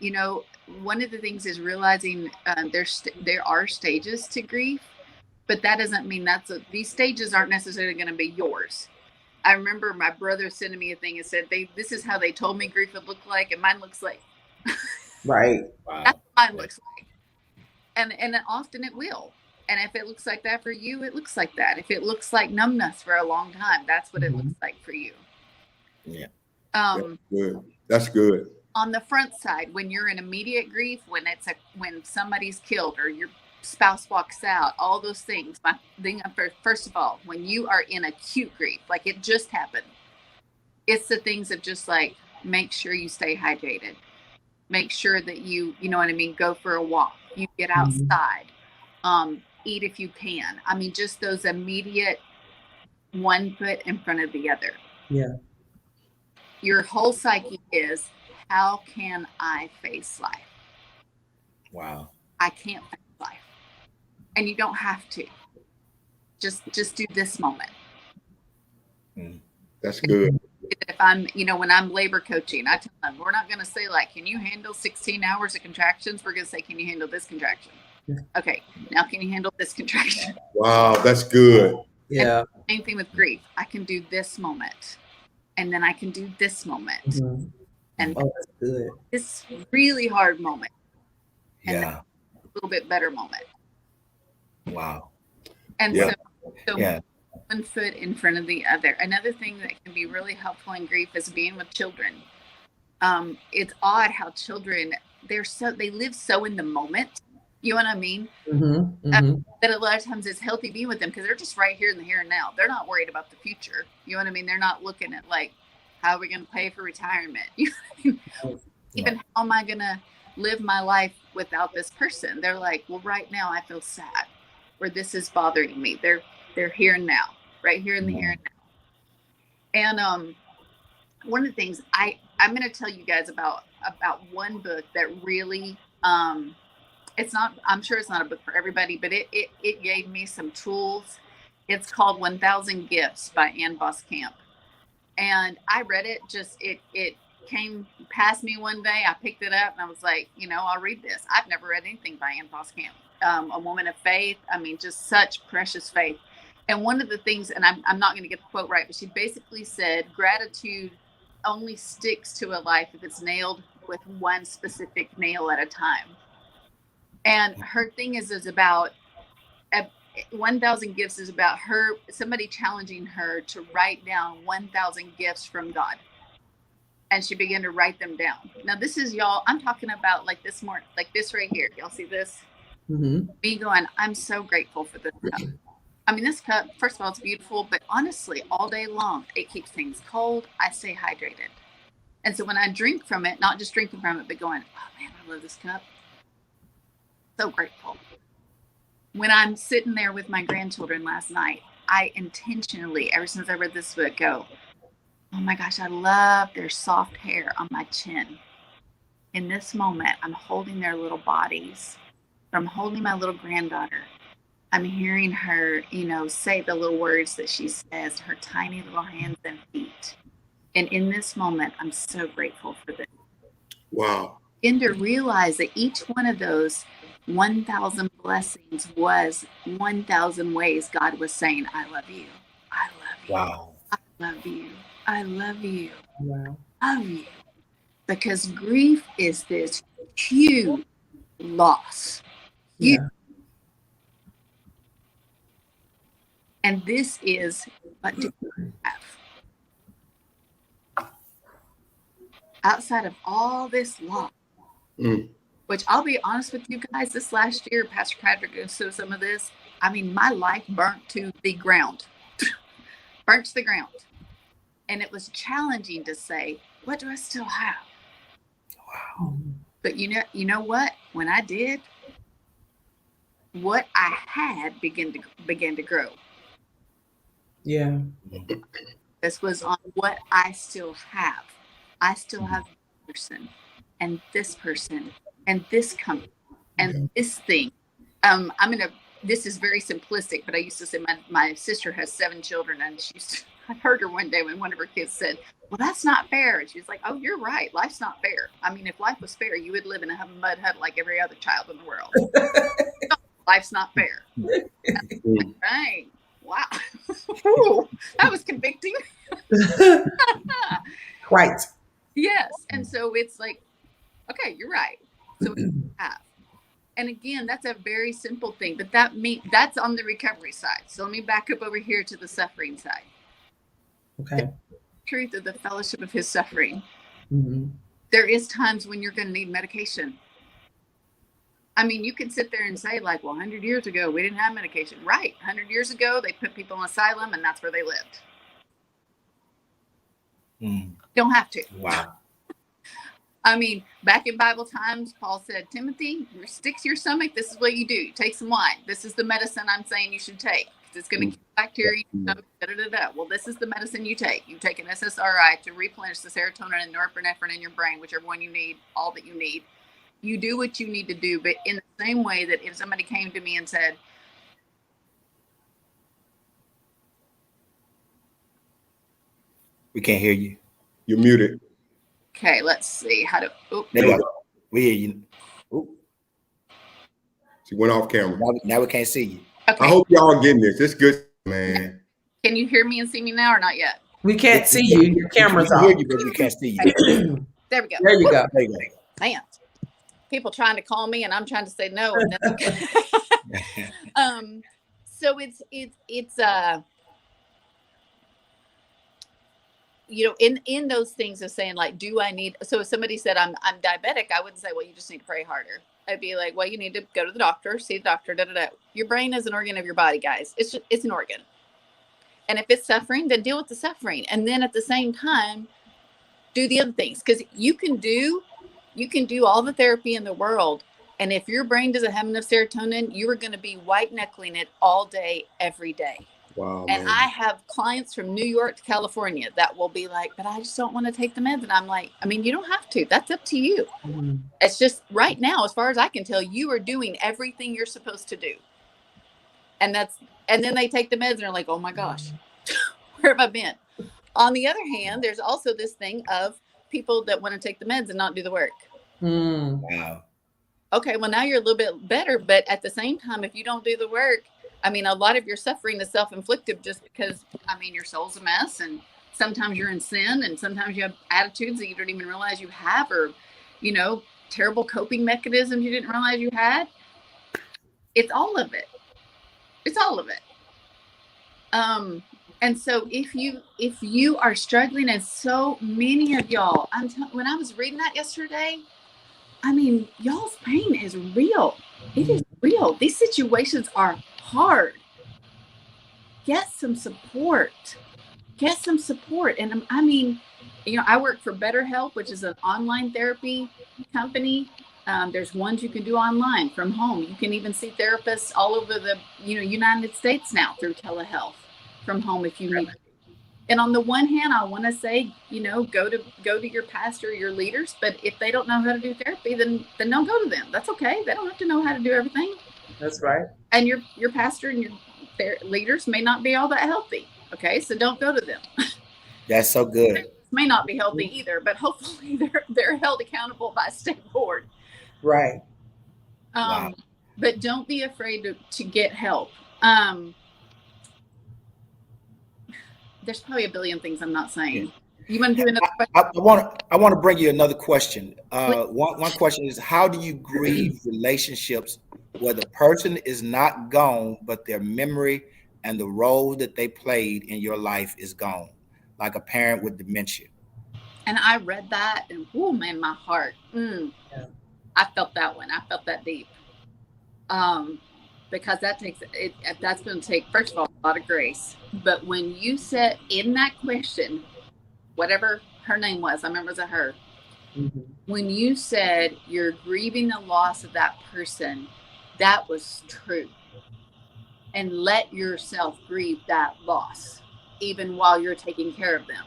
you know, one of the things is realizing there are stages to grief, but that doesn't mean these stages aren't necessarily going to be yours. I remember my brother sending me a thing and said, this is how they told me grief would look like, and mine looks like Right. that's what mine looks like. And often it will. And if it looks like that for you, it looks like that. If it looks like numbness for a long time, that's what it looks like for you. Yeah. That's good. On the front side, when you're in immediate grief, when somebody's killed or your spouse walks out, all those things. My thing, first of all, when you are in acute grief, like it just happened, it's the things of just like, make sure you stay hydrated. Make sure that you know what I mean, go for a walk, you get outside, eat if you can. I mean, just those immediate, one foot in front of the other. Yeah. Your whole psyche is, how can I face life? Wow. I can't face life. And you don't have to. Just do this moment. That's good. If I'm, when I'm labor coaching, I tell them, we're not going to say like, can you handle 16 hours of contractions? We're going to say, can you handle this contraction? Yeah. Okay. Now, can you handle this contraction? Wow. That's good. Yeah. Same thing with grief. I can do this moment. And then I can do this moment. And that's good. This really hard moment. And yeah. A little bit better moment. Wow. And so one foot in front of the other. Another thing that can be really helpful in grief is being with children. It's odd how children, they live so in the moment. You know what I mean? That a lot of times it's healthy being with them because they're just right here in the here and now. They're not worried about the future. You know what I mean? They're not looking at like, how are we going to pay for retirement? You know what I mean? Even how am I going to live my life without this person? They're like, well, right now I feel sad, or this is bothering me. They're here and now, right here in the here and now. And one of the things I'm going to tell you guys about one book that really, I'm sure it's not a book for everybody, but it gave me some tools. It's called 1000 Gifts by Ann Voskamp. And I read it, it came past me one day. I picked it up and I was like, I'll read this. I've never read anything by Ann Voskamp. A woman of faith. I mean, just such precious faith. And one of the things, and I'm not going to get the quote right, but she basically said, gratitude only sticks to a life if it's nailed with one specific nail at a time. And her thing is about 1000 Gifts is about somebody challenging her to write down 1000 gifts from God. And she began to write them down. Now, this is, y'all, I'm talking about like this morning, like this right here. Y'all see this? Me going, I'm so grateful for this cup. I mean, this cup, first of all, it's beautiful, but honestly, all day long, it keeps things cold. I stay hydrated. And so when I drink from it, not just drinking from it, but going, oh man, I love this cup. So grateful. When I'm sitting there with my grandchildren last night, I intentionally, ever since I read this book, go, oh my gosh, I love their soft hair on my chin. In this moment, I'm holding their little bodies. I'm holding my little granddaughter. I'm hearing her, say the little words that she says, her tiny little hands and feet. And in this moment, I'm so grateful for this. Wow. And to realize that each one of those 1000 blessings was 1000 ways God was saying, I love you. I love you. Wow. I love you. I love you. Wow. I love you. Because grief is this huge loss. Huge. Yeah. And this is what do we have? Outside of all this loss, which I'll be honest with you guys, this last year, Pastor Cadrick goes through some of this. I mean, my life burnt to the ground. Burnt to the ground. And it was challenging to say, what do I still have? Wow. But you know what? When I did, what I had began to grow. Yeah. This was on what I still have. I still have this person and this person and this company and this thing. This is very simplistic, but I used to say my sister has 7 children, and she used to, I heard her one day when one of her kids said, well, that's not fair. And she was like, oh, you're right. Life's not fair. I mean, if life was fair, you would live in a mud hut like every other child in the world. Life's not fair. Right. Wow. Ooh, that was convicting. Right. Yes. And so it's like, okay, you're right. So we have. And again, that's a very simple thing, but that's on the recovery side. So let me back up over here to the suffering side. Okay. The truth of the fellowship of his suffering. Mm-hmm. There is times when you're going to need medication. I mean, you can sit there and say like, well, 100 years ago, we didn't have medication. Right. 100 years ago, they put people in asylum and that's where they lived. Don't have to. Wow. I mean, back in Bible times, Paul said, Timothy, your stick to your stomach. This is what you do. You take some wine. This is the medicine I'm saying you should take. It's going to kill bacteria. Well, this is the medicine you take. You take an SSRI to replenish the serotonin and norepinephrine in your brain, whichever one you need, all that you need. You do what you need to do. But in the same way that if somebody came to me and said, We can't hear you. You're muted. okay, let's see how to. Oh, There you go. We hear you. Ooh, She went off camera. now we can't see you. okay. I hope y'all getting this. It's good, man. Can you hear me and see me now or not yet? We can't see you. Your camera's We can hear off. you, but we can't see you. There we go. There you go. There you Man, people trying to call me and I'm trying to say no. And go. So it's you know, in those things of saying like, do I need, so if somebody said I'm diabetic, I wouldn't say, well, you just need to pray harder. I'd be like, well, you need to go to the doctor, see the doctor, Your brain is an organ of your body, guys. It's an organ. And if it's suffering, then deal with the suffering. And then at the same time, do the other things. Because you can do all the therapy in the world. And if your brain doesn't have enough serotonin, you are going to be white knuckling it all day, every day. Wow. And man. I have clients from New York to California that will be like, but I just don't want to take the meds. And I'm like, I mean, you don't have to. That's up to you. Mm-hmm. It's just right now, as far as I can tell, you are doing everything you're supposed to do. And then they take the meds and they're like, oh my gosh, where have I been? On the other hand, there's also this thing of people that want to take the meds and not do the work. Mm. Wow. Okay, well, now you're a little bit better. But at the same time, if you don't do the work, I mean, a lot of your suffering is self-inflicted just because, I mean, your soul's a mess and sometimes you're in sin and sometimes you have attitudes that you don't even realize you have, or, you know, terrible coping mechanisms you didn't realize you had. It's all of it. It's all of it. And so if you are struggling, and so many of y'all, when I was reading that yesterday, I mean, y'all's pain is real. It is real. These situations are hard. Get some support. And I mean, you know, I work for BetterHelp, which is an online therapy company. There's ones you can do online from home. You can even see therapists all over the, you know, United States now through telehealth from home if you need to. And on the one hand, I want to say, you know, go to your pastor, your leaders. But if they don't know how to do therapy, then don't go to them. That's okay. They don't have to know how to do everything. That's right. And your pastor and your leaders may not be all that healthy. Okay, so don't go to them. That's so good. It may not be healthy either, but hopefully they're held accountable by a state board. Right. Wow. But don't be afraid to get help. There's probably a billion things I'm not saying. You want to do another question? I want to bring you another question. One question is, how do you grieve relationships where the person is not gone, but their memory and the role that they played in your life is gone, like a parent with dementia? And I read that, and oh man, my heart. Yeah. I felt that one. I felt that deep. Because that's going to take, first of all, a lot of grace. But when you said in that question, whatever her name was, I remember it was a her. Mm-hmm. When you said you're grieving the loss of that person, that was true. And let yourself grieve that loss, even while you're taking care of them.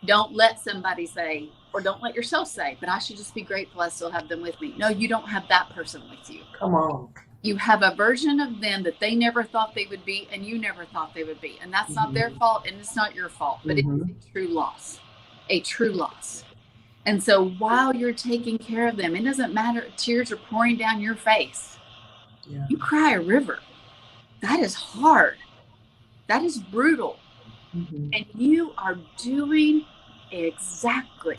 Don't let somebody say, or don't let yourself say, but I should just be grateful I still have them with me. No, you don't have that person with you. Come on. You have a version of them that they never thought they would be, and you never thought they would be. And that's not their fault, and it's not your fault, but it's a true loss, a true loss. And so while you're taking care of them, it doesn't matter, tears are pouring down your face. Yeah. You cry a river. That is hard. That is brutal. And you are doing exactly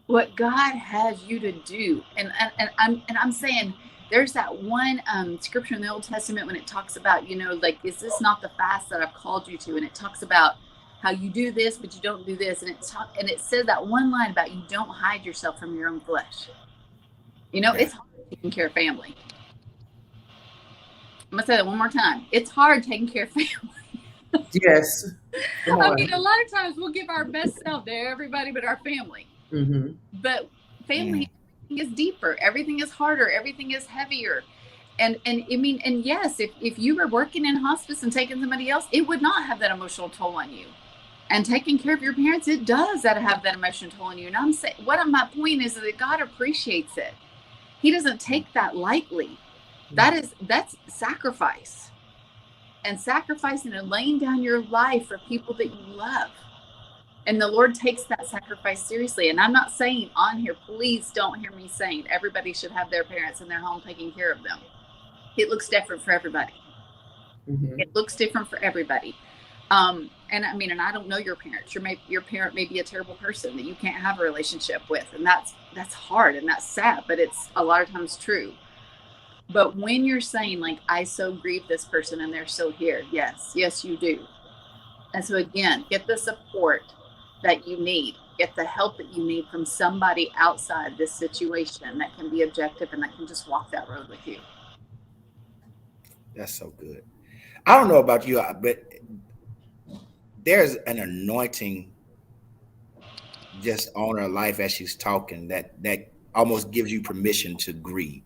what God has you to do. And I'm saying, there's that one scripture in the Old Testament when it talks about, like, is this not the fast that I've called you to? And it talks about how you do this, but you don't do this. And it says that one line about you don't hide yourself from your own flesh. It's hard taking care of family. I'm going to say that one more time. It's hard taking care of family. Yes. I mean, a lot of times we'll give our best self to everybody but our family. But family is deeper. Everything is harder. Everything is heavier. And I mean, and yes, if you were working in hospice and taking somebody else, it would not have that emotional toll on you. And taking care of your parents, it does have that emotional toll on you. And I'm saying, my point is that God appreciates it. He doesn't take that lightly. That's sacrifice. And sacrificing and laying down your life for people that you love. And the Lord takes that sacrifice seriously. And I'm not saying on here, please don't hear me saying everybody should have their parents in their home taking care of them. It looks different for everybody. It looks different for everybody. And I mean, and I don't know your parents. Your parent may be a terrible person that you can't have a relationship with. And that's hard and that's sad, but it's a lot of times true. But when you're saying, like, I so grieve this person and they're still here, yes, you do. And so again, get the support that you need, get the help that you need from somebody outside this situation that can be objective and that can just walk that road with you. That's so good. I don't know about you, but there's an anointing just on her life as she's talking that almost gives you permission to grieve.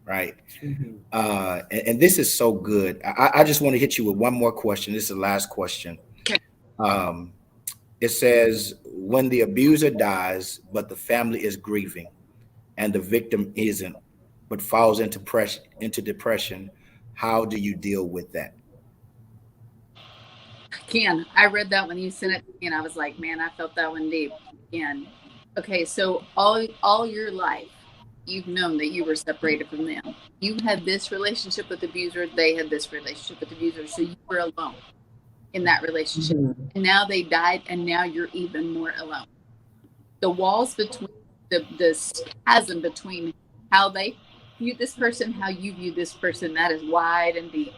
Right. And this is so good. I just want to hit you with one more question. This is the last question. Okay. It says, when the abuser dies, but the family is grieving and the victim isn't, but falls into depression, how do you deal with that? Ken, I read that when you sent it to me and I was like, man, I felt that one deep. And okay, so all your life, you've known that you were separated from them. You had this relationship with the abuser. They had this relationship with the abuser. So you were alone in that relationship. And now they died, and now you're even more alone. The walls between the chasm between how they view this person, how you view this person, that is wide and deep.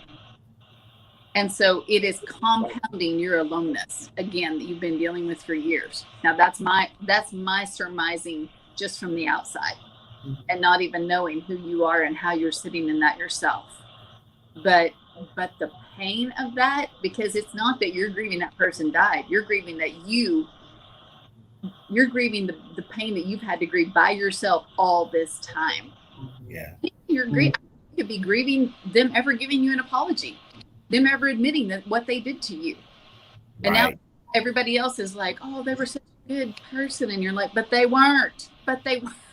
And so it is compounding your aloneness, again, that you've been dealing with for years. Now that's my surmising just from the outside. And not even knowing who you are and how you're sitting in that yourself. But the pain of that, because it's not that you're grieving that person died. You're grieving that you're grieving the pain that you've had to grieve by yourself all this time. Yeah. You're grieving. You could be grieving them ever giving you an apology, them ever admitting that what they did to you. And now everybody else is like, oh, they were such a good person. And you're like, but they weren't.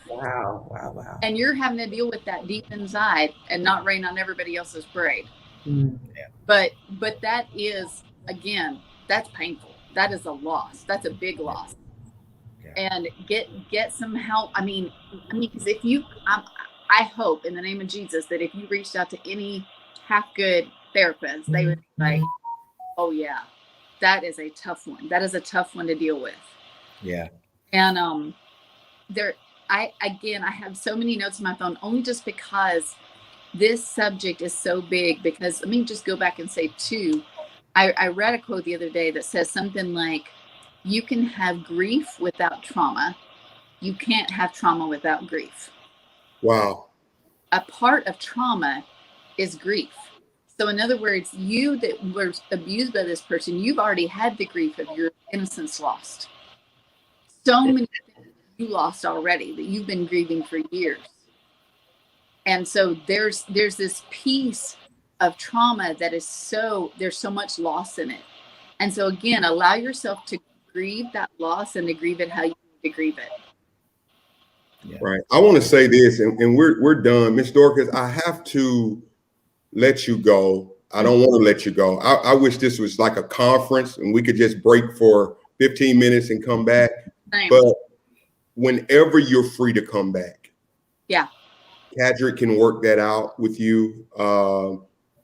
Wow. And you're having to deal with that deep inside and not rain on everybody else's parade. But that is, again, that's painful. That is a loss. That's a big loss. And get some help. I mean, because if you, I hope in the name of Jesus that if you reached out to any half good therapist, they would be like, oh yeah, that is a tough one. That is a tough one to deal with. Yeah. And I have so many notes on my phone only just because this subject is so big. Because let me just go back and say too, I read a quote the other day that says something like, you can have grief without trauma. You can't have trauma without grief. Wow. A part of trauma is grief. So in other words, you that were abused by this person, you've already had the grief of your innocence lost. So many things you lost already that you've been grieving for years. And so there's this piece of trauma that is there's so much loss in it. And so again, allow yourself to grieve that loss and to grieve it how you need to grieve it. Yeah. Right. I want to say this, and we're done. Miss Dorcas, I have to let you go. I don't want to let you go. I wish this was like a conference and we could just break for 15 minutes and come back. Same. But whenever you're free to come back. Yeah. Cadrick can work that out with you.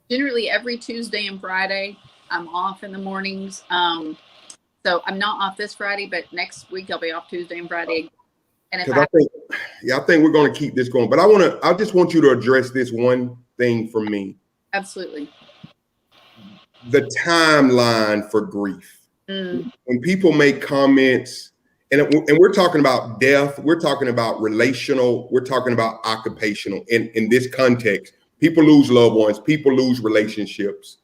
Generally every Tuesday and Friday, I'm off in the mornings. So I'm not off this Friday, but next week I'll be off Tuesday and Friday. And if I think we're going to keep this going, but I just want you to address this one thing for me. Absolutely. The timeline for grief. When people make comments, and we're talking about death, we're talking about relational, we're talking about occupational. In this context, people lose loved ones, people lose relationships,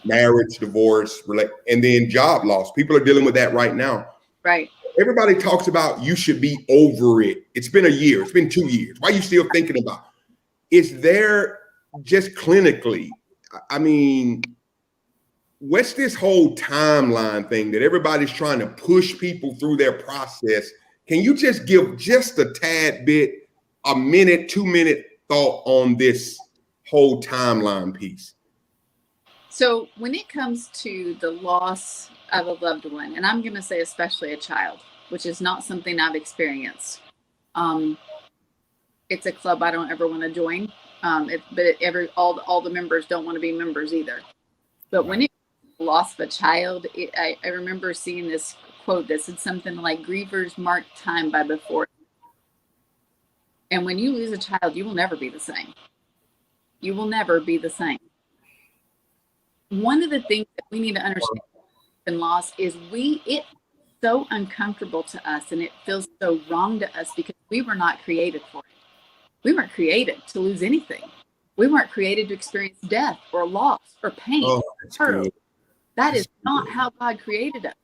marriage, divorce, and then job loss. People are dealing with that right now. Right. Everybody talks about you should be over it. It's been a year. It's been 2 years. Why are you still thinking about it? Is there just clinically, I mean, what's this whole timeline thing that everybody's trying to push people through their process? Can you just give just a tad bit, a minute, 2 minute thought on this whole timeline piece? So when it comes to the loss of a loved one, and I'm going to say especially a child, which is not something I've experienced. It's a club I don't ever want to join. All the members don't want to be members either. But when it loss of a child, I remember seeing this quote that said something like, "Grievers mark time by before." And when you lose a child, you will never be the same. You will never be the same. One of the things that we need to understand in loss is it's so uncomfortable to us and it feels so wrong to us because we were not created for it. We weren't created to lose anything. We weren't created to experience death or loss or pain. Oh, that is not how God created us.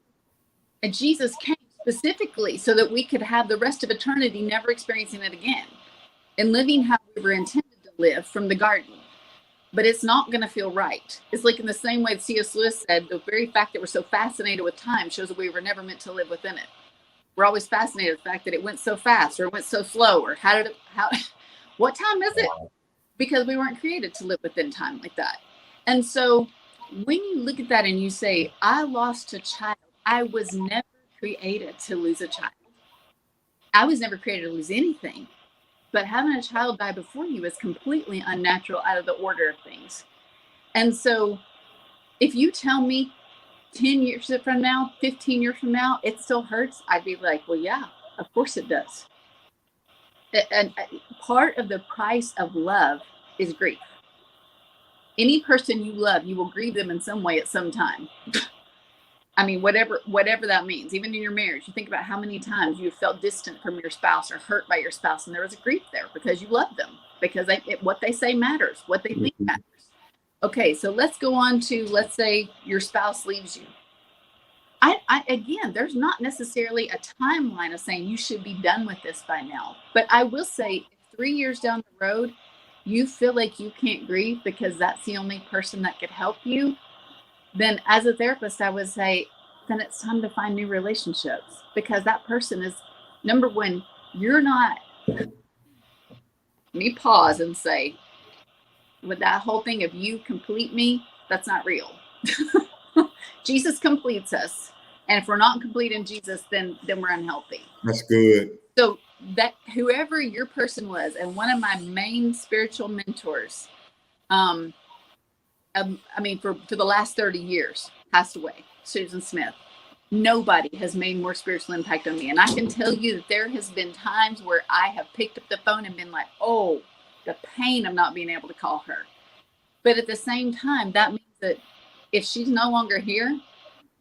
And Jesus came specifically so that we could have the rest of eternity never experiencing it again and living how we were intended to live from the garden. But it's not going to feel right. It's like in the same way that C.S. Lewis said, the very fact that we're so fascinated with time shows that we were never meant to live within it. We're always fascinated with the fact that it went so fast or it went so slow or what time is it? Because we weren't created to live within time like that. And so when you look at that and you say, I lost a child, I was never created to lose a child. I was never created to lose anything. But having a child die before you is completely unnatural, out of the order of things. And so if you tell me 10 years from now, 15 years from now, it still hurts, I'd be like, well, yeah, of course it does. And part of the price of love is grief. Any person you love, you will grieve them in some way at some time. I mean, whatever that means, even in your marriage, you think about how many times you felt distant from your spouse or hurt by your spouse, and there was a grief there because you love them, because what they say matters, what they think matters. Okay, so let's go on to, let's say your spouse leaves you. Again, there's not necessarily a timeline of saying you should be done with this by now, but I will say if 3 years down the road, you feel like you can't grieve because that's the only person that could help you, then as a therapist, I would say, then it's time to find new relationships, because that person is, number one, you're not, let me pause and say, with that whole thing of you complete me, that's not real. Jesus completes us. And if we're not complete in Jesus, then we're unhealthy. That's good. So that whoever your person was, and one of my main spiritual mentors, for the last 30 years, passed away, Susan Smith. Nobody has made more spiritual impact on me. And I can tell you that there has been times where I have picked up the phone and been like, oh, the pain of not being able to call her. But at the same time, that means that if she's no longer here,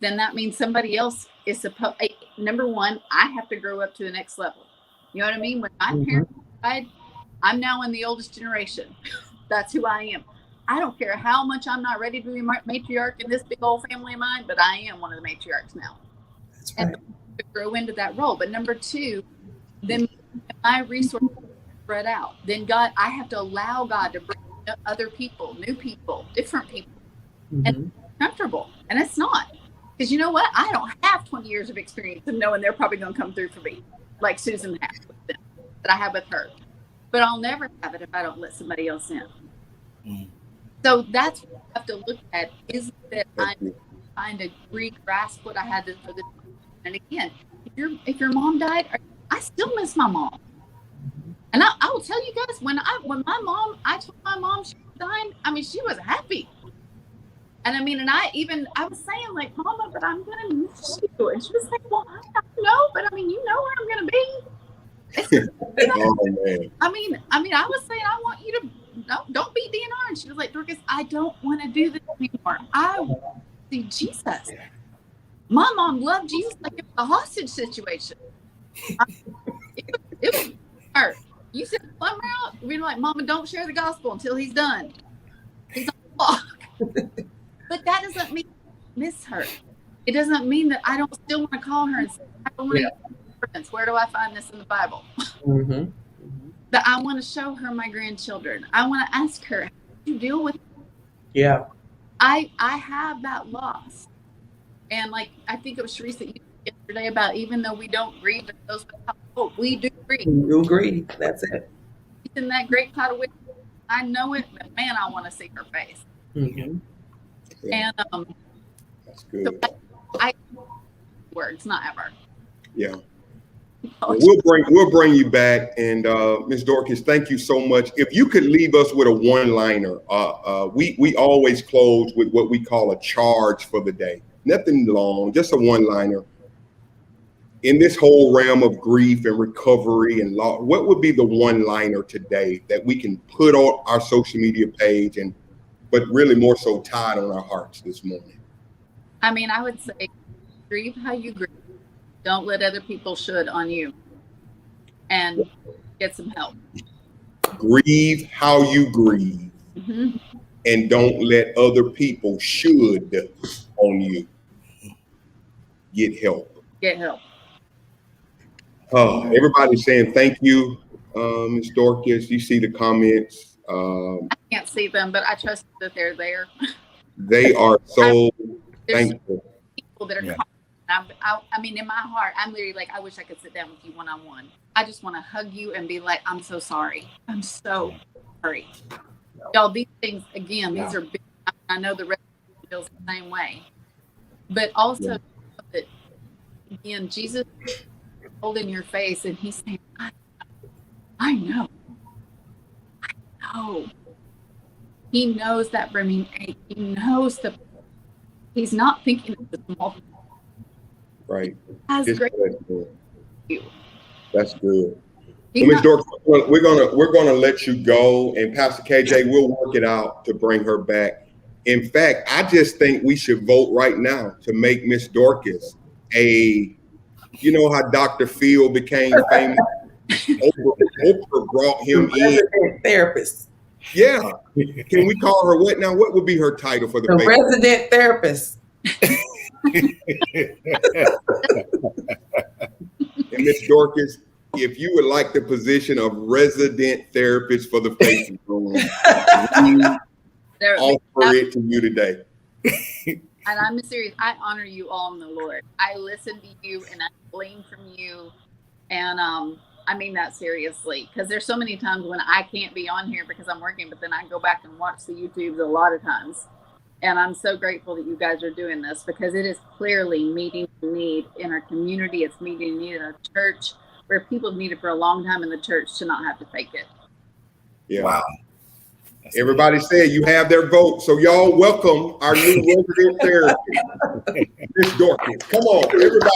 then that means somebody else is supposed, number one, I have to grow up to the next level. You know what I mean? When my parents died, I'm now in the oldest generation. That's who I am. I don't care how much I'm not ready to be matriarch in this big old family of mine, but I am one of the matriarchs now. That's right. And to grow into that role. But number two, then my resources spread out. Then I have to allow God to bring other people, new people, different people, and it's comfortable. And it's not. Because you know what? I don't have 20 years of experience of knowing they're probably going to come through for me, like Susan has with them. that I have with her, but I'll never have it if I don't let somebody else in. Mm. So that's what I have to look at, is that I'm trying to re-grasp what I had to for this. And again, if your mom died, I still miss my mom. And I will tell you guys, I told my mom she was dying, I mean, she was happy. And I mean, and I was saying, like, Mama, but I'm going to miss you. And she was like, well, I don't know, but I mean, you know where I'm going to be. Oh, man. I mean, I was saying, I want you to, don't be DNR. And she was like, Dorcas, I don't want to do this anymore. I want to see Jesus. My mom loved Jesus like it was a hostage situation. It was hard. You said plumber out, we're like, Mama, don't share the gospel until he's done. He's on the clock. But that doesn't mean I miss her. It doesn't mean that I don't still want to call her and say, I don't want to. Where do I find this in the Bible? Mm-hmm. That I want to show her my grandchildren. I want to ask her, how do you deal with it? Yeah. I have that loss. And like, I think it was Sharice that you said yesterday about, even though we don't grieve at those without hope, we do grieve. You agree. That's it. In that great cloud of witness, I know it, but man, I want to see her face. Mm-hmm. Yeah. And That's good. so I words, not ever. Yeah. We'll bring you back. And Ms. Dorcas, thank you so much. If you could leave us with a one-liner, we always close with what we call a charge for the day. Nothing long, just a one-liner. In this whole realm of grief and recovery and loss, what would be the one-liner today that we can put on our social media page, but really more so tied on our hearts this morning? I mean, I would say, grieve how you grieve. Don't let other people should on you. And get some help. Grieve how you grieve. Mm-hmm. And don't let other people should on you. Get help. Get help. Everybody's saying thank you, Ms. Dorcas. You see the comments. I can't see them, but I trust that they're there. They are so thankful. People that are I mean, in my heart, I'm literally like, I wish I could sit down with you one-on-one. I just want to hug you and be like, I'm so sorry. I'm so sorry. Y'all, these things, again, these are big. I know the rest feels the same way. But also, that, again, Jesus is holding your face and he's saying, I know. He knows that brimming ache. He knows he's not thinking of the small. Right. That's great. That's good. So, Ms. Dorcas, we're gonna let you go, and Pastor KJ, we'll work it out to bring her back. In fact, I just think we should vote right now to make Ms. Dorcas you know how Dr. Phil became famous? Oprah brought him in. Therapist. Yeah. Can we call her what now? What would be her title for the resident therapist? And Ms. Dorcas, if you would like the position of resident therapist for the Faith Room, we offer it to you today. And I'm serious. I honor you all in the Lord. I listen to you and I glean from you. And I mean that seriously, because there's so many times when I can't be on here because I'm working, but then I go back and watch the YouTubes a lot of times. And I'm so grateful that you guys are doing this, because it is clearly meeting the need in our community. It's meeting the need in our church, where people have needed for a long time in the church to not have to fake it. Yeah. Wow. Everybody said you have their vote. So y'all welcome our new resident therapist, Ms. Dorcas. Come on, everybody.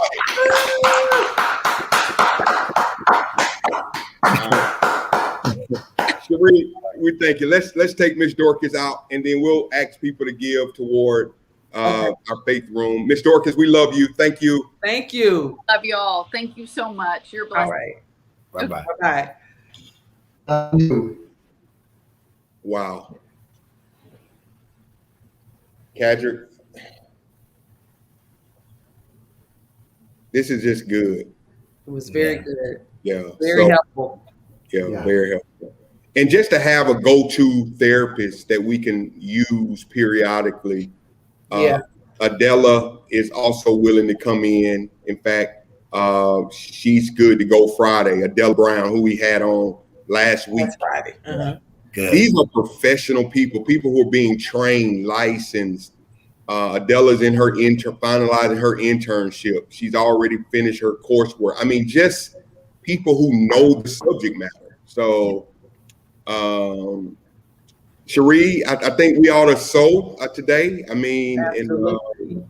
Cherie, we thank you. Let's take Ms. Dorcas out, and then we'll ask people to give toward our Faith Room. Ms. Dorcas, we love you. Thank you. Thank you. Love you all. Thank you so much. You're blessed. All right. Bye-bye. Bye-bye. Wow. Kadrick, this is just good. It was very good. Yeah. Very helpful. Yeah, very helpful. And just to have a go-to therapist that we can use periodically. Adela is also willing to come in. In fact, She's good to go Friday. Adele Brown, who we had on last week. That's Friday. Good. These are professional people who are being trained, licensed. Adela's in her finalizing her internship. She's already finished her coursework. I mean, just people who know the subject matter. So, Cherie, I think we ought to sow today. I mean, and,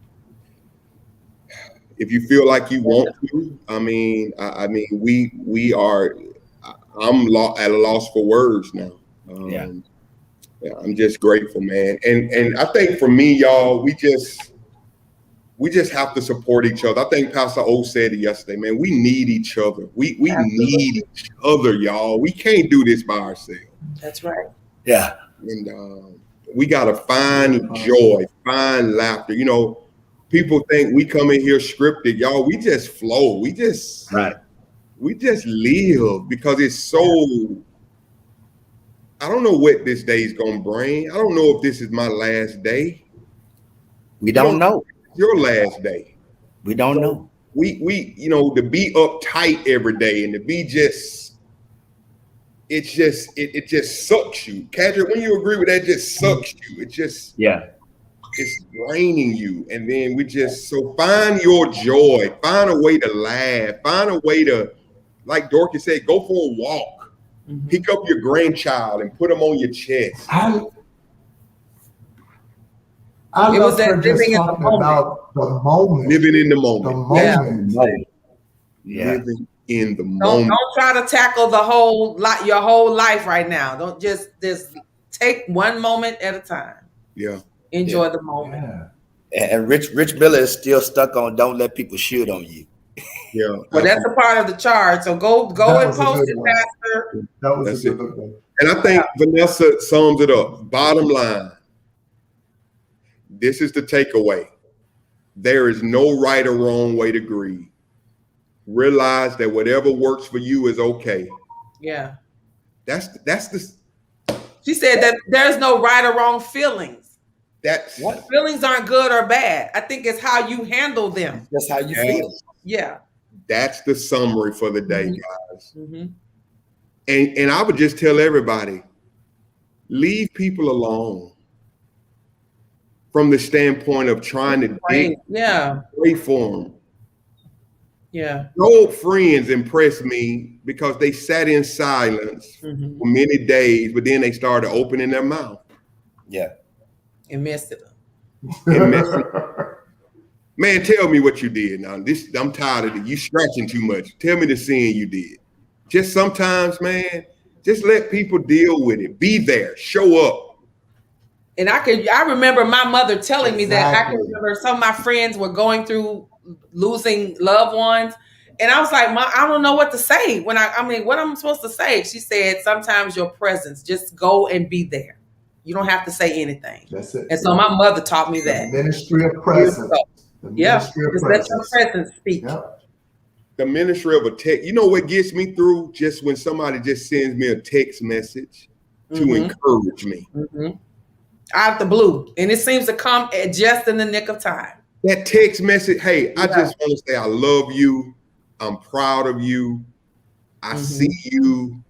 if you feel like you want to, I mean, we are. I'm at a loss for words now. Yeah, I'm just grateful, man. And I think for me, y'all, we just have to support each other. I think Pastor O said it yesterday, man. We need each other. We need each other, y'all. We can't do this by ourselves. That's right. Yeah. And we gotta find joy, find laughter. You know, people think we come in here scripted, y'all. We just flow. We just live because it's so. I don't know what this day is gonna bring. I don't know if this is my last day. We don't know. Your last day. We don't know. We you know, to be uptight every day and to be just. It just sucks you. Kadrick, when you agree with that, it just sucks you. It just it's draining you. And then so find your joy, find a way to laugh, find a way to, like Dorcas said, go for a walk, pick up your grandchild and put them on your chest. I love her just talking about the moment. Living in the moment. The moment. Yeah. Living in the moment. Don't try to tackle the whole lot, your whole life right now. Don't just take one moment at a time. Yeah. Enjoy the moment. Yeah. And Rich Miller is still stuck on don't let people shoot on you. Yeah. Well, that's a part of the charge. So go and post it, Pastor. That was a good one. And I think Vanessa sums it up. Bottom line, this is the takeaway. There is no right or wrong way to grieve. Realize that whatever works for you is okay. Yeah. That's the. She said that there's no right or wrong feelings. That's what feelings aren't good or bad. I think it's how you handle them. That's how you feel. Yeah. That's the summary for the day, guys. And I would just tell everybody, leave people alone. From the standpoint of trying to pray for them. Yeah. Old friends impressed me because they sat in silence for many days, but then they started opening their mouth. Yeah. And messed it up. Man, tell me what you did now. I'm tired of it. You scratching too much. Tell me the sin you did. Just sometimes, man, just let people deal with it. Be there. Show up. And I remember my mother telling me that. I can remember some of my friends were going through losing loved ones. And I was like, Mom, I don't know what to say. What am I supposed to say? She said, sometimes your presence, just go and be there. You don't have to say anything. That's it. And so my mother taught me that. The ministry of presence. Just let your presence speak. Yep. The ministry of a text. You know what gets me through? Just when somebody just sends me a text message to encourage me. Out of the blue. And it seems to come just in the nick of time. That text message, hey, I just want to say I love you. I'm proud of you. I see you.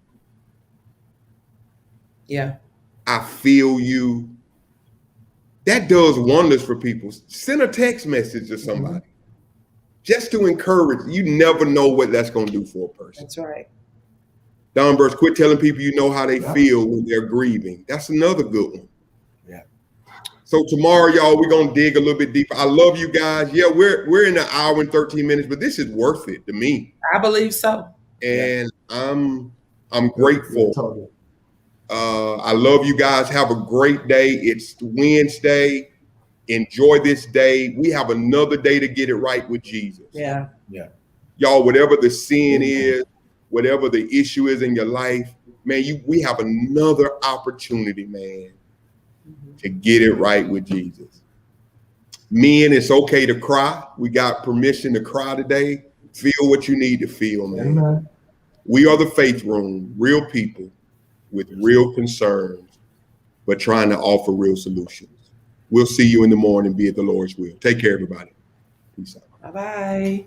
Yeah. I feel you. That does wonders for people. Send a text message to somebody. Just to encourage. You never know what that's going to do for a person. That's right. Don Burst, quit telling people you know how they feel when they're grieving. That's another good one. So tomorrow, y'all, we're gonna dig a little bit deeper. I love you guys. Yeah, we're in an hour and 13 minutes, but this is worth it to me. I believe so. And I'm grateful. I love you guys. Have a great day. It's Wednesday. Enjoy this day. We have another day to get it right with Jesus. Yeah. Y'all, whatever the sin is, whatever the issue is in your life, man, we have another opportunity, man, to get it right with Jesus. Men, it's okay to cry. We got permission to cry today. Feel what you need to feel, man. Amen. We are the Faith Room, real people with real concerns, but trying to offer real solutions. We'll see you in the morning, be it the Lord's will. Take care, everybody. Peace out. Bye-bye.